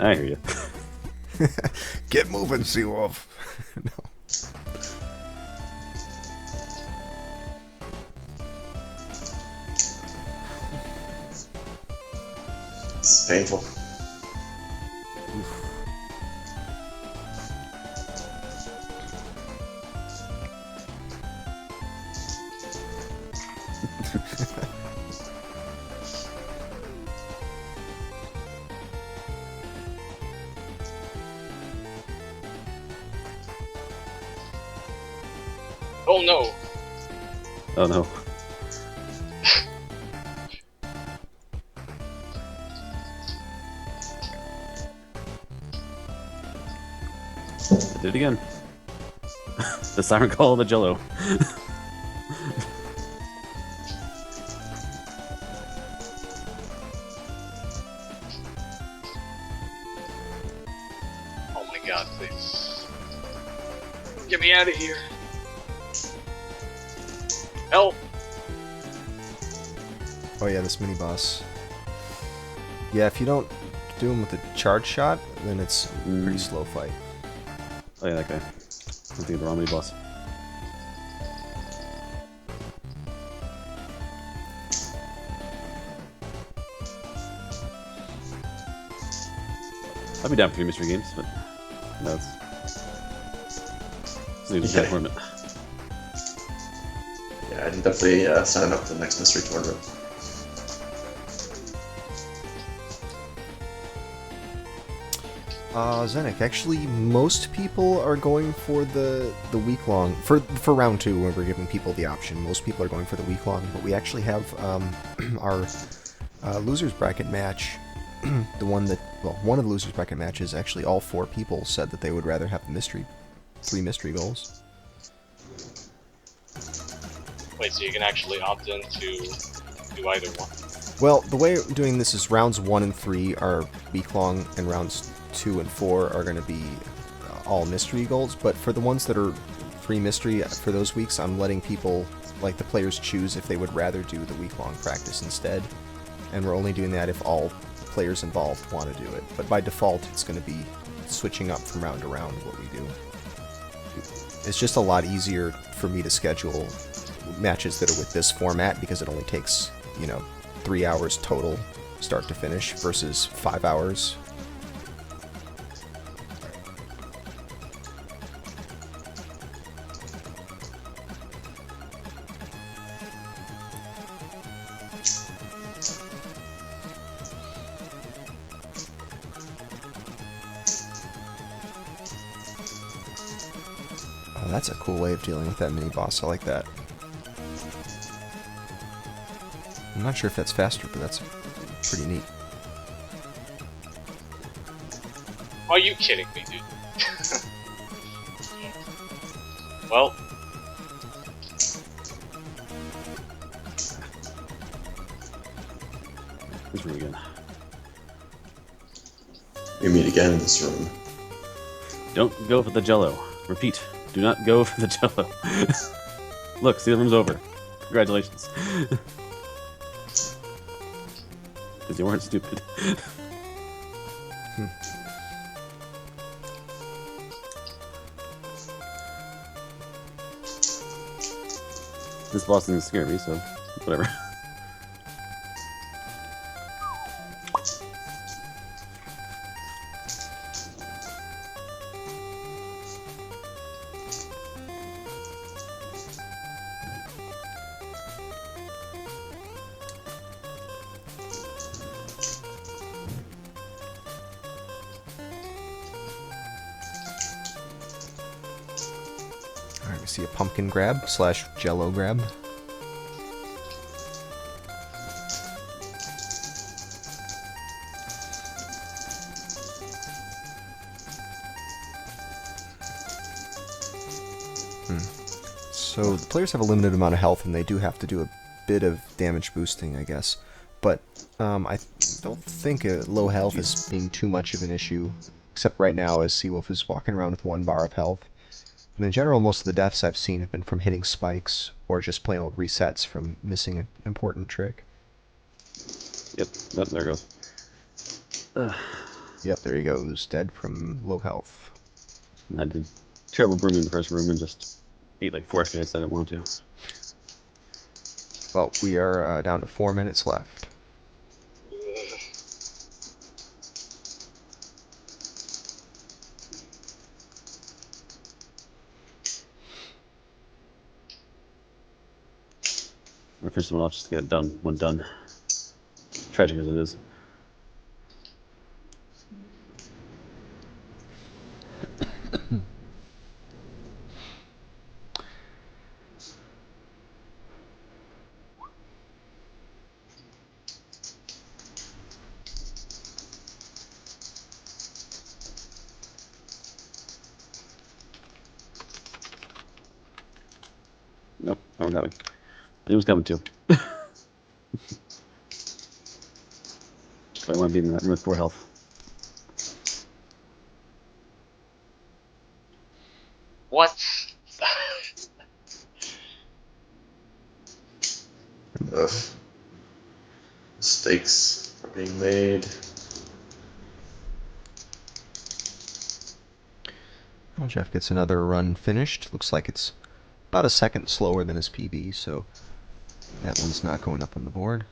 I hear you. Get moving, Seawolf. No. This is painful. Oh no! Oh no. I did it again. The siren call of the Jello. Oh my god, please. Get me out of here. Help! Oh yeah, this mini boss. Yeah, if you don't do him with the charge shot, then it's a pretty slow fight. Oh yeah, that guy. I think the wrong mini boss. I'd be down for 3 mystery games, but no, it's a Yeah. tournament. Yeah, I'd definitely sign up for the next mystery tournament. Zenek, actually, most people are going for the week-long... For round 2, when we're giving people the option, most people are going for the week-long, but we actually have our losers bracket match, the one that... Well, one of the losers bracket matches, actually all 4 people said that they would rather have the 3 mystery goals. Wait, so you can actually opt in to do either one? Well, the way we're doing this is rounds 1 and 3 are week-long, and rounds 2 and 4 are going to be all mystery goals, but for the ones that are free mystery, for those weeks, I'm letting people, like the players, choose if they would rather do the week-long practice instead, and we're only doing that if all players involved want to do it, but by default it's going to be switching up from round to round what we do. It's just a lot easier for me to schedule matches that are with this format because it only takes, 3 hours total, start to finish, versus 5 hours. Oh, that's a cool way of dealing with that mini-boss. I like that. I'm not sure if that's faster, but that's pretty neat. Are you kidding me, dude? Well... This room again. We meet again in this room. Don't go for the jello. Repeat, do not go for the jello. Look, see, the room's over. Congratulations. Because you weren't stupid. This boss didn't scare me, so whatever. Alright, we see a pumpkin grab / jello grab. So the players have a limited amount of health and they do have to do a bit of damage boosting, I guess. But I don't think low health is being too much of an issue, except right now as Seawolf is walking around with 1 bar of health. But in general, most of the deaths I've seen have been from hitting spikes or just plain old resets from missing an important trick. Yep, oh, there it goes. Yep, there he goes, dead from low health. I did terrible brooming in the first room and just ate like 4 extra hits I didn't want to. Well, we are down to 4 minutes left. I'm gonna finish someone else just to get it done. One done. Tragic as it is. Nope, no one got me. He was coming too. I want to be in that room with 4 health. What? Ugh. Mistakes are being made. Well, Jeff gets another run finished. Looks like it's about a second slower than his PB, so that one's not going up on the board.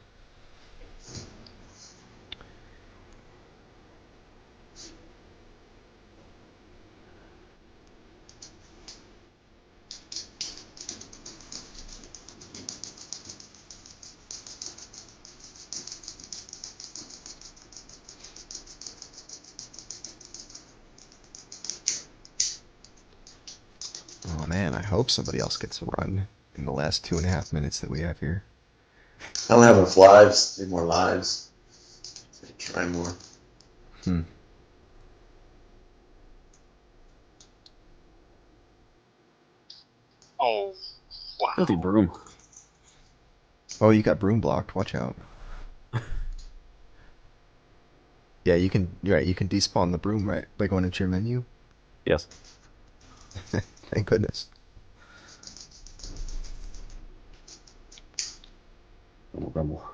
hope somebody else gets a run in the last 2.5 minutes that we have here. I don't have enough lives. Need more lives. Try more. Oh, wow. Filthy broom. Oh, you got broom blocked. Watch out. Yeah, you can. You're right. You can despawn the broom right by going into your menu. Yes. Thank goodness. Grumble, grumble.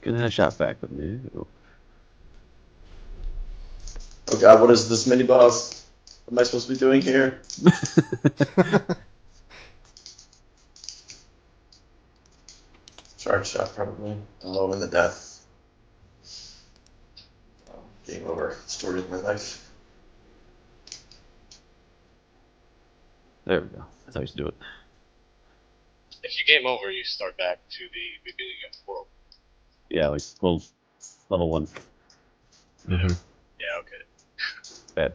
Good head shot back, but no. Oh god, what is this mini boss? What am I supposed to be doing here? Charge shot, probably. Low in the death. Oh, game over. Story of my life. There we go. That's how you should do it. If you game over, you start back to the beginning of the world. Yeah, like, well, level 1. Mm-hmm. Yeah, okay. Bad.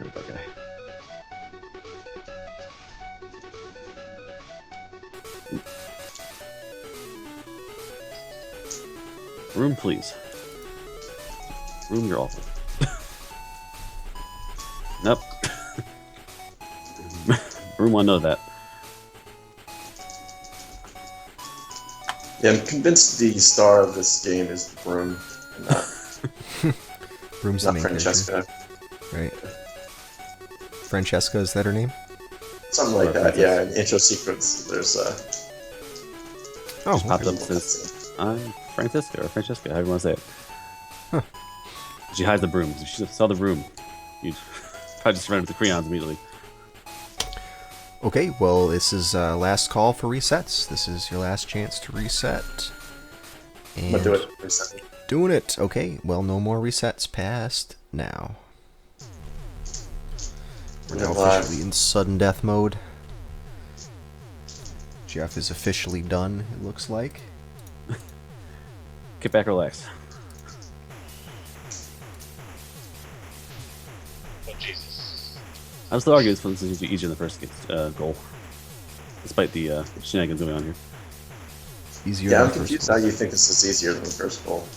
Okay. Room, please. Room, you're awful. Nope. Room one know that. Yeah, I'm convinced the star of this game is the broom, and not, Broom's the not main Francesca. character. Right. Francesca, is that her name? Something like that, yeah. In intro sequence, there's Oh, Popped okay. up and says, I'm Francisca, or Francesca, however you want to say it. Huh. She hides the broom. If she saw the broom, you'd probably just surrender to the Krions immediately. Okay, well, this is last call for resets. This is your last chance to reset. I'm gonna do it for a second. Doing it. Okay, well, no more resets past now. We're now officially in sudden death mode. Jeff is officially done, it looks like. Get back, relax. Oh, Jesus. I'm still arguing this is easier than the first goal, despite the shenanigans going on here. Easier Yeah, than I'm the first confused one. how you think this is easier than the first goal.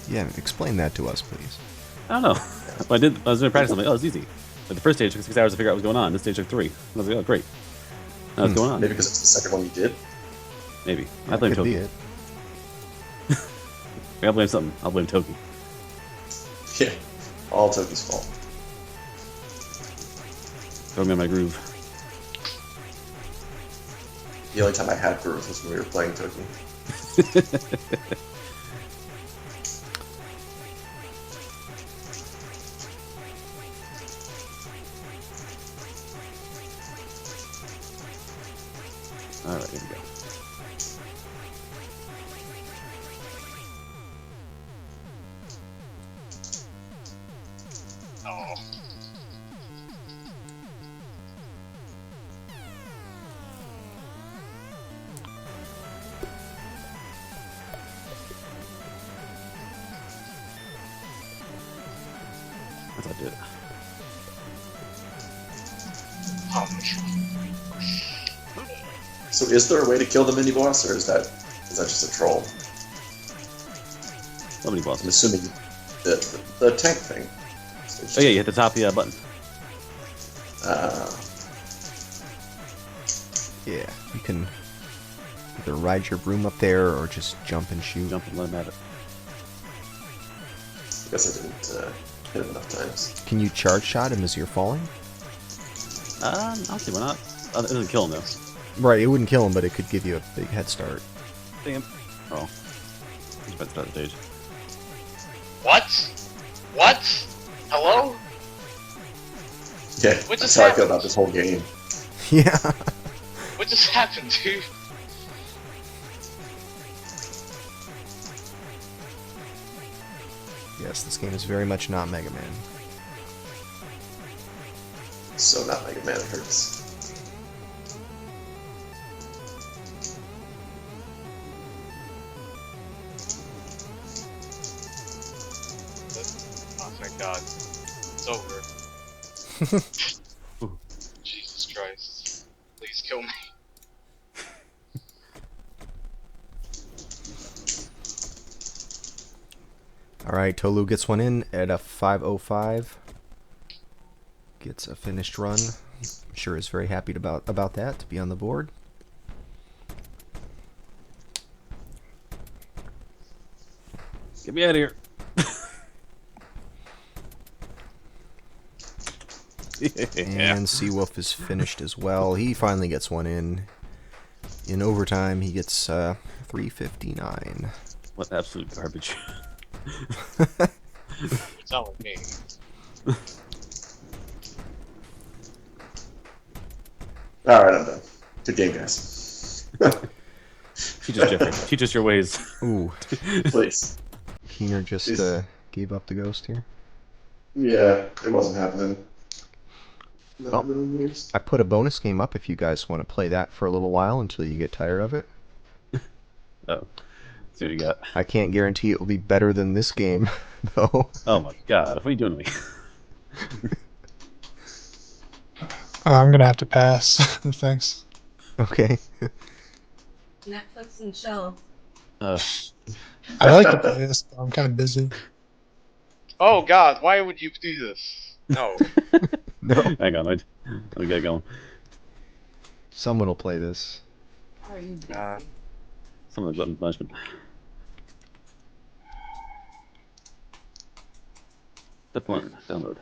Yeah, explain that to us, please. I don't know. When I was doing practice, I'm like, oh, it's easy. Like the first stage took 6 hours to figure out what was going on. This stage took 3. I was like, oh, great. Now what's going on? Maybe because it's the second one you did. Maybe. I blame Could be Toki. it. I'll blame something. I'll blame Toki. Yeah, all Toki's fault. Throw me on my groove. The only time I had groove was when we were playing Toki. Alright, here we go. Oh. That's how I did it. So is there a way to kill the mini boss, or is that just a troll? Nobody boss I'm me. assuming the tank thing. Oh yeah, you hit the top of the button. Yeah, you can either ride your broom up there or just jump and shoot. Jump and let him at it. I guess I didn't hit it enough times. Can you charge shot him as you're falling? I'll see why not. It doesn't kill him though. Right, it wouldn't kill him, but it could give you a big head start. Damn. Oh. He's about to start the stage. What? What? Hello? Yeah, What that's just how I feel happened? about this whole game. Yeah. What just happened, dude? Yes, this game is very much not Mega Man. So not Mega Man, it hurts. Oh thank God. It's over. Jesus Christ. Please kill me. Alright, Tohloo gets one in at a 5:05. Gets a finished run. I'm sure is very happy about that, to be on the board. Get me out of here. And Seawolf is finished as well. He finally gets one in. In overtime, he gets 359. What absolute garbage. You're telling me. Alright, I'm done. Good game, guys. Teach us, Jeffrey. Teach us your ways. Ooh, Please. Keener just gave up the ghost here. Yeah, it wasn't happening. Not Oh. a million years. I put a bonus game up if you guys want to play that for a little while until you get tired of it. Oh. See what you got. I can't guarantee it will be better than this game, though. Oh my God. What are you doing to me? I'm gonna have to pass. Thanks. Okay. Netflix and chill. I like to play this, but I'm kind of busy. Oh God, why would you do this? No. No. Hang on. Let me get going. Someone will play this. How are you busy? Some of the button punishment. Step 1. Download.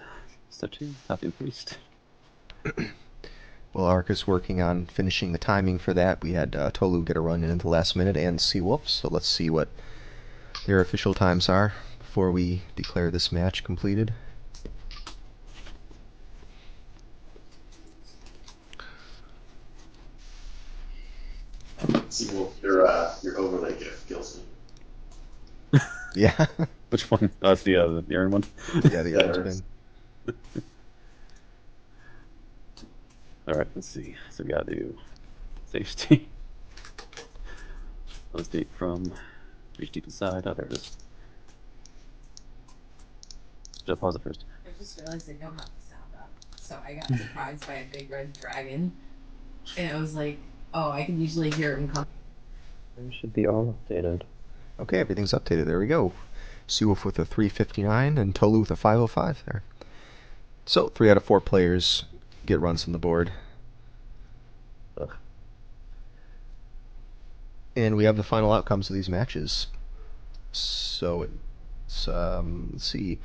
Step 2. Copy and paste. Well, Ark is working on finishing the timing for that. We had Tohloo get a run in at the last minute and Seawolf, so let's see what their official times are before we declare this match completed. See, well, your overlay gift kills me. Yeah. Which one? Oh, it's the Aaron one? Yeah, the Yeah, other it spin. Alright, let's see. So we gotta do safety. Let's date from reach deep inside. Oh, there it is. Just pause it first. I just realized I don't have the sound up. So I got surprised by a big red dragon. And it was like, oh, I can usually hear him come. They should be all updated. Okay, everything's updated. There we go. Seawolf with a 359 and Tohloo with a 505 there. So, 3 out of 4 players get runs on the board. Ugh. And we have the final outcomes of these matches. So, it's, let's see.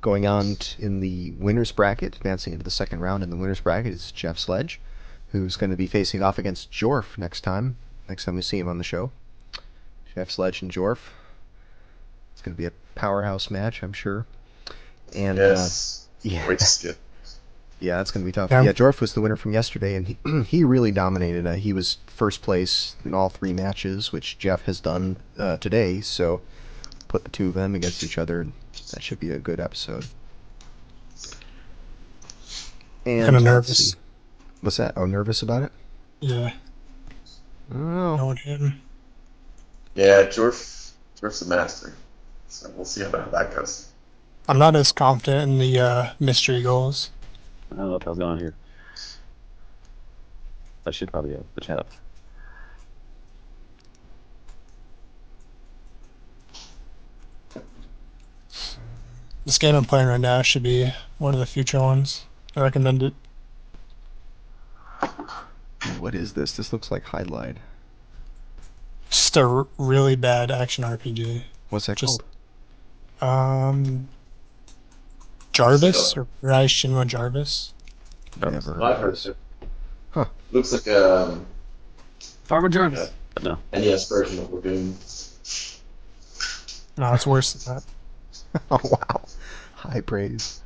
Going on in the winner's bracket, advancing into the second round in the winner's bracket is Jeffsledge, who's going to be facing off against Jorf next time we see him on the show. Jeffsledge and Jorf. It's going to be a powerhouse match, I'm sure. And Yes. yeah, Wait to see it. yeah, that's going to be tough. Yeah. Yeah, Jorf was the winner from yesterday, and he really dominated. He was first place in all 3 matches, which Jeff has done today. So put the 2 of them against each other. That should be a good episode. And Kinda let's nervous. see. What's that? Oh, nervous about it? Yeah. Oh, Knowing him. Yeah, Jorf's a master. So we'll see how that goes. I'm not as confident in the mystery goals. I don't know what the hell's going on here. I should probably have the chat up. This game I'm playing right now should be one of the future ones. I recommend it. what is this? This looks like Highlight. Just a really bad action RPG. What's that Just- called? Jarvis or Rai Shinwa Jarvis. Never heard I've of heard this. it. Huh. Looks like Farmer Jarvis! Yeah. But no. NES version of Lagoon. No, it's worse than that. Oh, wow. High praise.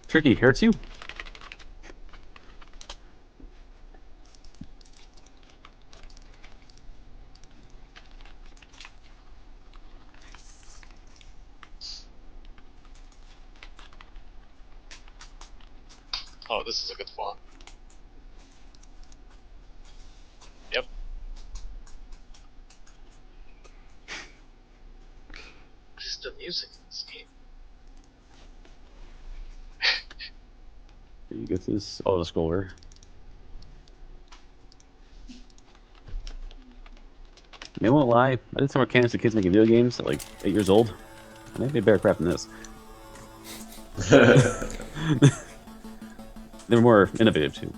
Tricky, hurts you? Oh, this is a good font. Yep. What is the music in this game? You get this auto scroller. I won't lie, I did some mechanics of kids making video games at like 8 years old. And they made better crap than this. They were more innovative too.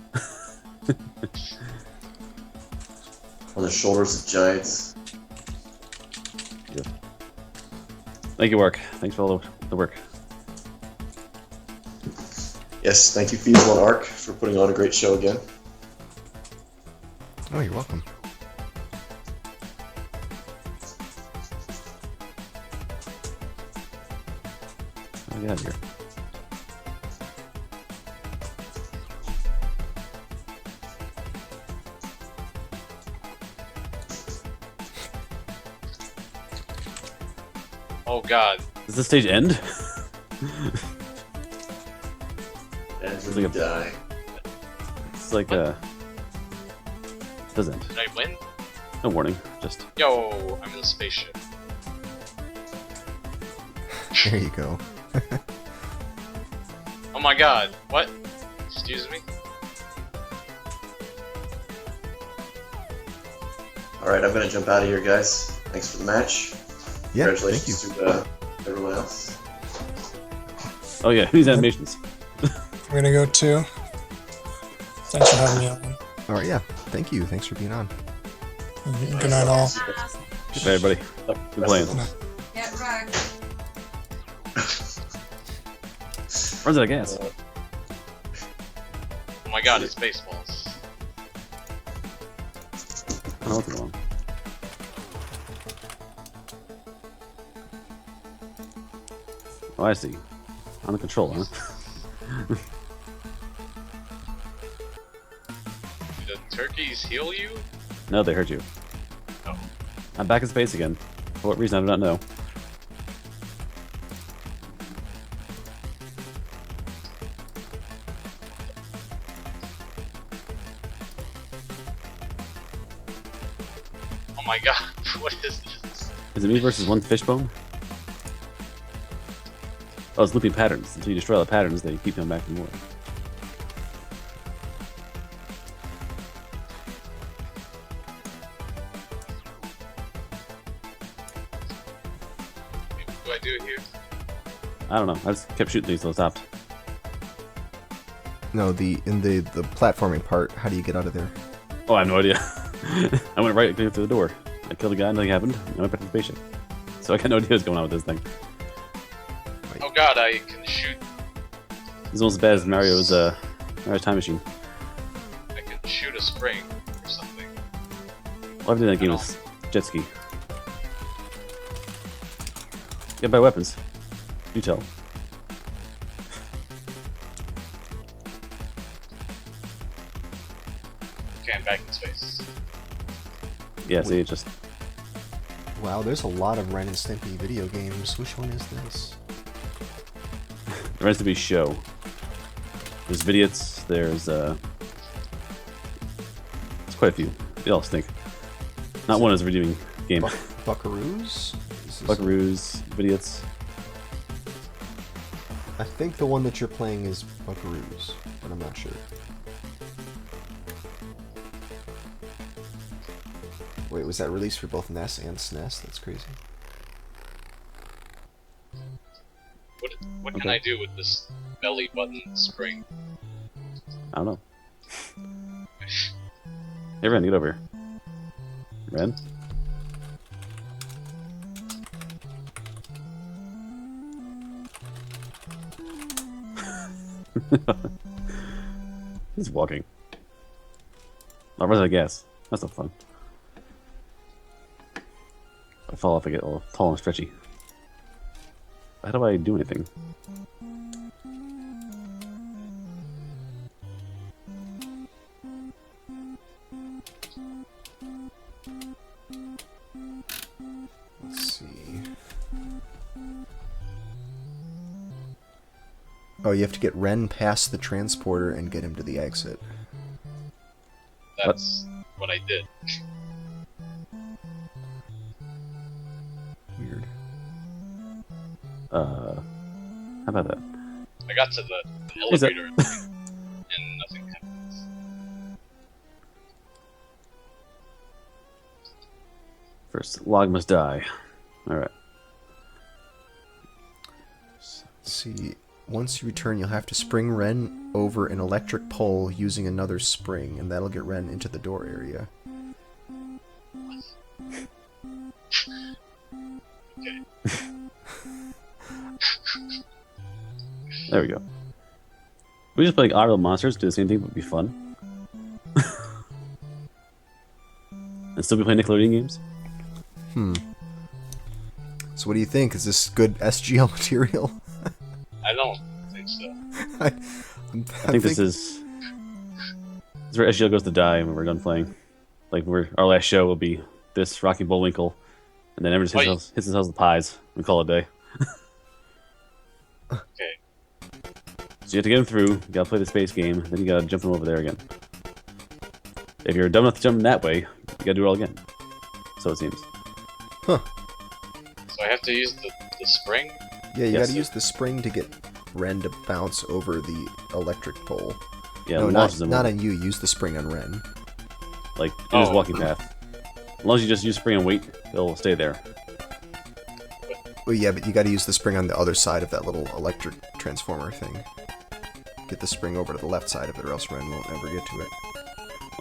On the shoulders of giants. Yep. Thank you, Mark. Thanks for all the work. Yes, thank you, Feasible and Arc, for putting on a great show again. Oh, you're welcome. How do we get out of here? Oh god. Does this stage end? And when like you a- die. It's like it doesn't. Did I win? No warning. Just Yo, I'm in a spaceship. There you go. Oh my god. What? Excuse me? Alright, I'm gonna jump out of here, guys. Thanks for the match. Yeah, thank you. Congratulations to everyone else. oh yeah, these animations. I'm gonna go too. Thanks for having me on. All right, yeah. Thank you. Thanks for being on. Good night, all. Good night, everybody. Good playing. Get wrecked. Runs out of gas. Oh my god, it's baseballs. I don't know what's going on. Oh, I see. On the control, huh? Do the turkeys heal you? No, they hurt you. Oh. I'm back in space again. For what reason, I do not know. Oh my god, what is this? Is it me versus one fishbone? Oh, it's looping patterns. Until you destroy all the patterns, they keep coming back for more. What do I do here? I don't know. I just kept shooting things till it stopped. No, in the platforming part, how do you get out of there? Oh, I have no idea. I went right through the door. I killed a guy, nothing happened. I went back to the spaceship. So I got no idea what's going on with this thing. Oh god, I can shoot. It's almost as bad as Mario's Time Machine. I can shoot a spring or something. All I've done in that game was jet ski. Get by weapons. You tell. Okay, I'm back in space. Yeah, see, it just... Wow, there's a lot of Ren and Stimpy video games. Which one is this? There has to be show. There's Vidiots, there's quite a few. They all stink. Not one is a redeeming game. Buckaroos? Is this- Buckaroos, Vidiots. I think the one that you're playing is Buckaroos, but I'm not sure. Wait, was that released for both NES and SNES? That's crazy. What can I do with this belly button spring? I don't know. Hey, Ren, get over here. Ren? He's walking. Oh, runs out of gas. That's not fun. If I fall off, I get all tall and stretchy. How do I do anything? Let's see. Oh, you have to get Ren past the transporter and get him to the exit. That's what I did. Weird. How about that? I got to the Is that- elevator and nothing happens. First, log must die. Alright. Let's see. Once you return, you'll have to spring Ren over an electric pole using another spring, and that'll get Ren into the door area. Okay. There we go. We just play like auto monsters, do the same thing, would be fun. And still be playing Nickelodeon games? So what do you think? Is this good SGL material? I don't think so. I think this is where SGL goes to die when we're done playing. Like our last show will be this Rocky Bullwinkle, and then everyone just hits themselves with pies. We call it a day. Okay. So you have to get him through. You gotta play the space game. Then you gotta jump him over there again. If you're dumb enough to jump him that way, you gotta do it all again. So it seems. Huh. So I have to use the spring? Yeah, you Yes. gotta use the spring to get Ren to bounce over the electric pole. Yeah, No, it not launches him on you. Use the spring on Ren. like in his Oh. walking path. As long as you just use spring and wait, he'll stay there. Well, yeah, but you gotta use the spring on the other side of that little electric transformer thing. Get the spring over to the left side of it, or else Ren won't ever get to it.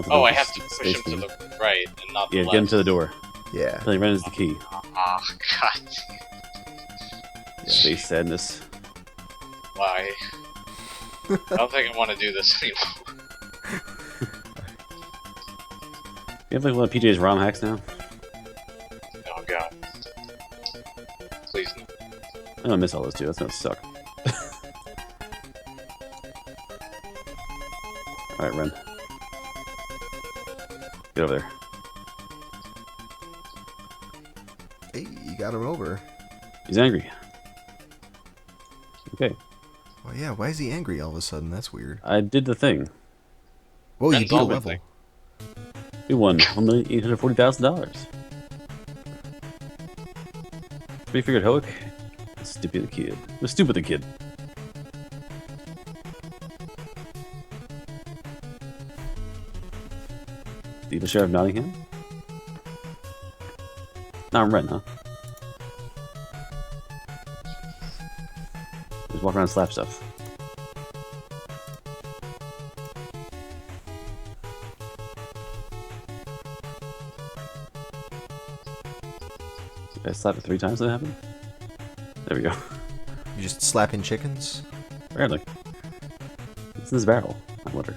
Oh, I have to push him to the right and not the Yeah, left. get him to the door. Yeah. Telling Ren is the key. Ah, God. Space sadness. Why? I don't think I want to do this anymore. You have like one of PJ's ROM hacks now? Oh, God. Please no. I'm gonna miss all those too. That's gonna suck. Alright, Ren. Get over there. Hey, you got him over. He's angry. Okay. Oh yeah, why is he angry all of a sudden? That's weird. I did the thing. Whoa, you Ren's beat a all level. thing. We won $1,840,000. We figured Hoek. Stupid kid. The stupid kid. The Sheriff of Nottingham? Now I'm Ren, huh? Just walk around and slap stuff. Did I slap it 3 times? Did that happen? There we go. You just slapping chickens? Apparently. It's in this barrel, I wonder.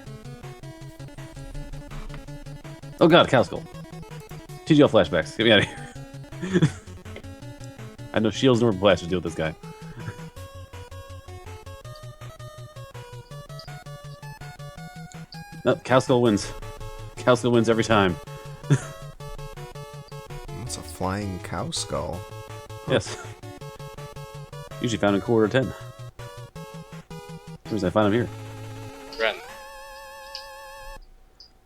Oh god, cow skull. TGL flashbacks. Get me out of here. I know shields nor blast to deal with this guy. Nope, cow skull wins. Cow skull wins every time. What's a flying cow skull? Yes. Usually found in quarter 10. As soon as I find him here. Ren.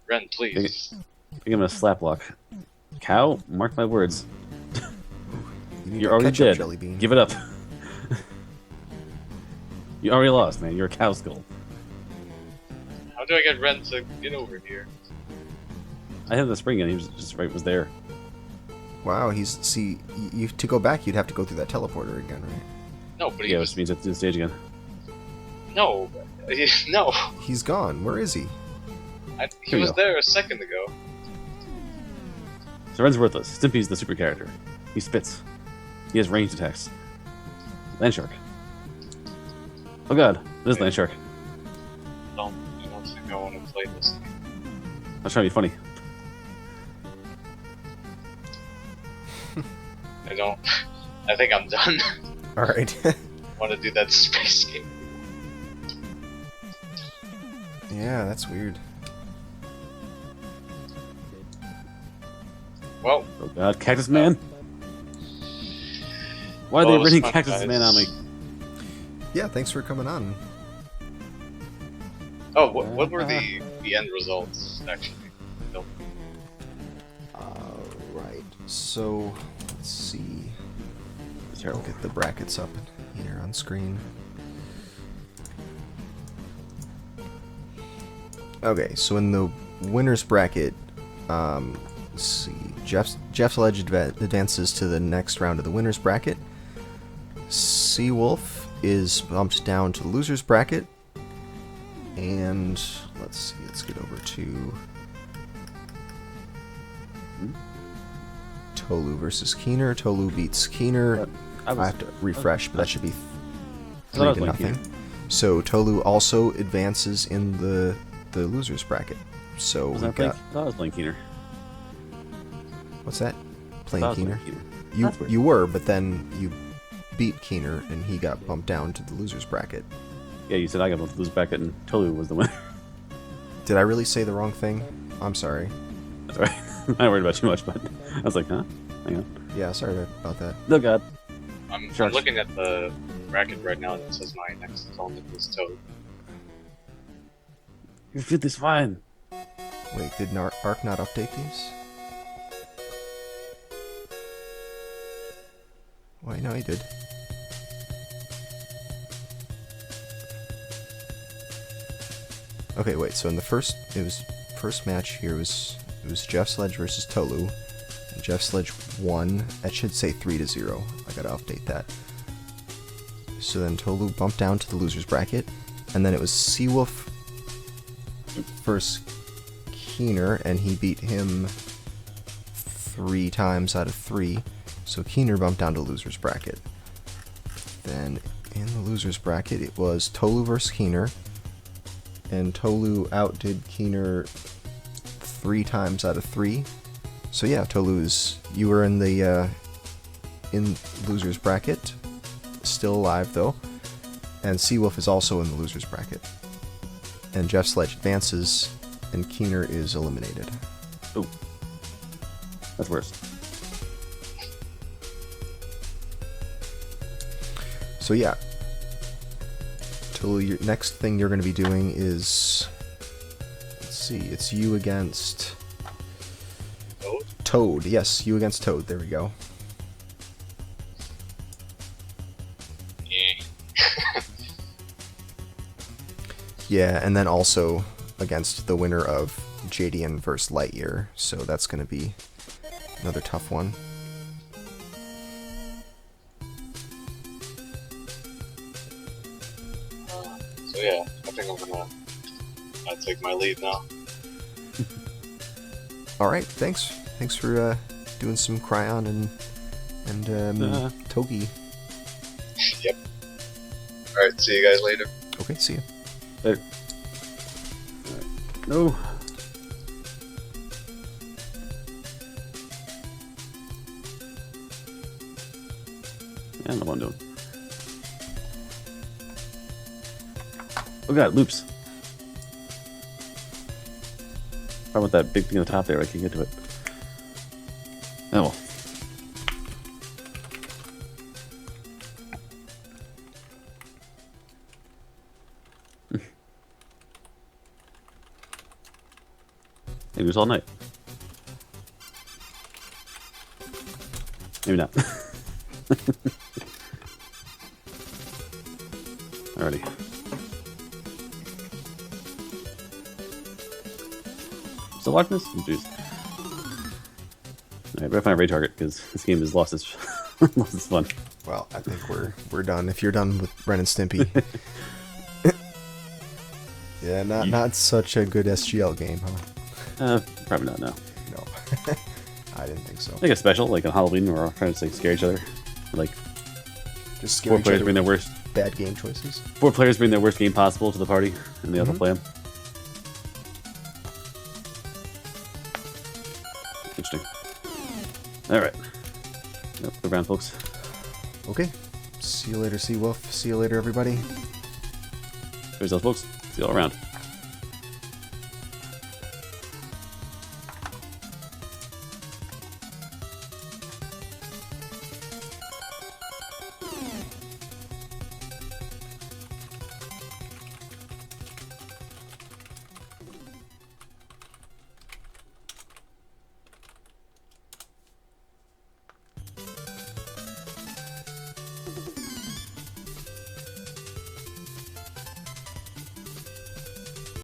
Ren, please. I think I'm gonna slap block. Cow, mark my words. You need You're a already ketchup dead. jelly bean. Give it up. You already lost, man. You're a cow skull. How do I get Ren to get over here? I had the spring and he was just right was there. Wow, you to go back, you'd have to go through that teleporter again, right? No, but he Yeah, was... which means I have to do the stage again. No. No. He's gone. Where is he? He Here we was go. there a second ago. So Ren's worthless. Stimpy's the super character. He spits. He has ranged attacks. Land shark. Oh god, this is land shark. I don't think I want to play this game. I was trying to be funny. I don't... I think I'm done. Alright. Want to do that space game. Yeah, that's weird. Well, Oh god, Cactus Man? Why are Well, they it was bringing fun, Cactus guys. Man on me? Yeah, thanks for coming on. Oh, what were the end results actually? No. Right. So let's see. I'll get the brackets up here on screen. Okay, so in the winners bracket, let's see. Jeffsledge advances to the next round of the winners bracket. Theseawolf is bumped down to the losers bracket. And let's see, let's get over to Tohloo versus Keener. Tohloo beats Keener. I have to refresh, but that should be 3-0. So Tohloo also advances in the losers bracket. So we got. I was playing Keener. What's that? Playing Keener? You were, but then you beat Keener, and he got bumped down to the losers bracket. Yeah, you said I got bumped to the losers bracket, and Tohloo was the winner. Did I really say the wrong thing? I'm sorry. That's right. I'm not worried about too much, but I was like, huh? Hang on. Yeah, sorry about that. No, God. I'm looking at the bracket right now, and it says my next opponent is Toad. Your fifth is fine. Wait, did Ark not update these? Wait, no, he did. Okay, wait. So in the first match here was Jeffsledge versus Tohloo. And Jeffsledge won. That should say 3-0. I gotta update that. So then Tohloo bumped down to the losers bracket, and then it was Theseawolf versus Keener, and he beat him 3 times out of 3. So Keener bumped down to losers bracket. Then in the losers bracket, it was Tohloo versus Keener, and Tohloo outdid Keener 3 times out of 3. So yeah, you were in the in losers bracket, still alive though, and Theseawolf is also in the losers bracket. And Jeffsledge advances, and Keener is eliminated. Ooh, that's worse. So yeah, Tohloo, your next thing you're going to be doing is, let's see, it's you against Toad. Yes, you against Toad. There we go. Yeah. Yeah, and then also against the winner of JDN versus Lightyear. So that's going to be another tough one. So yeah, I think I'm gonna take my lead now. All right, thanks. Thanks for doing some Krion and Toki. Yep. All right, see you guys later. Okay, see you. Later. No. I don't know what I'm doing. Oh god, loops. How about that big thing on the top there? I can't get to it. Oh well. Maybe it was all night. Maybe not. Alrighty. Still watching this? Oh, jeez. Alright, better find a raid target because this game has lost its lost its fun. Well, I think we're done. If you're done with Ren and Stimpy. Yeah, not such a good SGL game, huh? Probably not, no. No. I didn't think so. Like a special, like on Halloween, where we're all trying to like, scare each other. Like, Just scare 4 each players other bring their with worst. bad game choices. 4 players bring their worst game possible to the party, and they all play them. Interesting. Alright. Yep, go around, folks. Okay. See you later, Theseawolf. See you later, everybody. There's those folks. See you all around.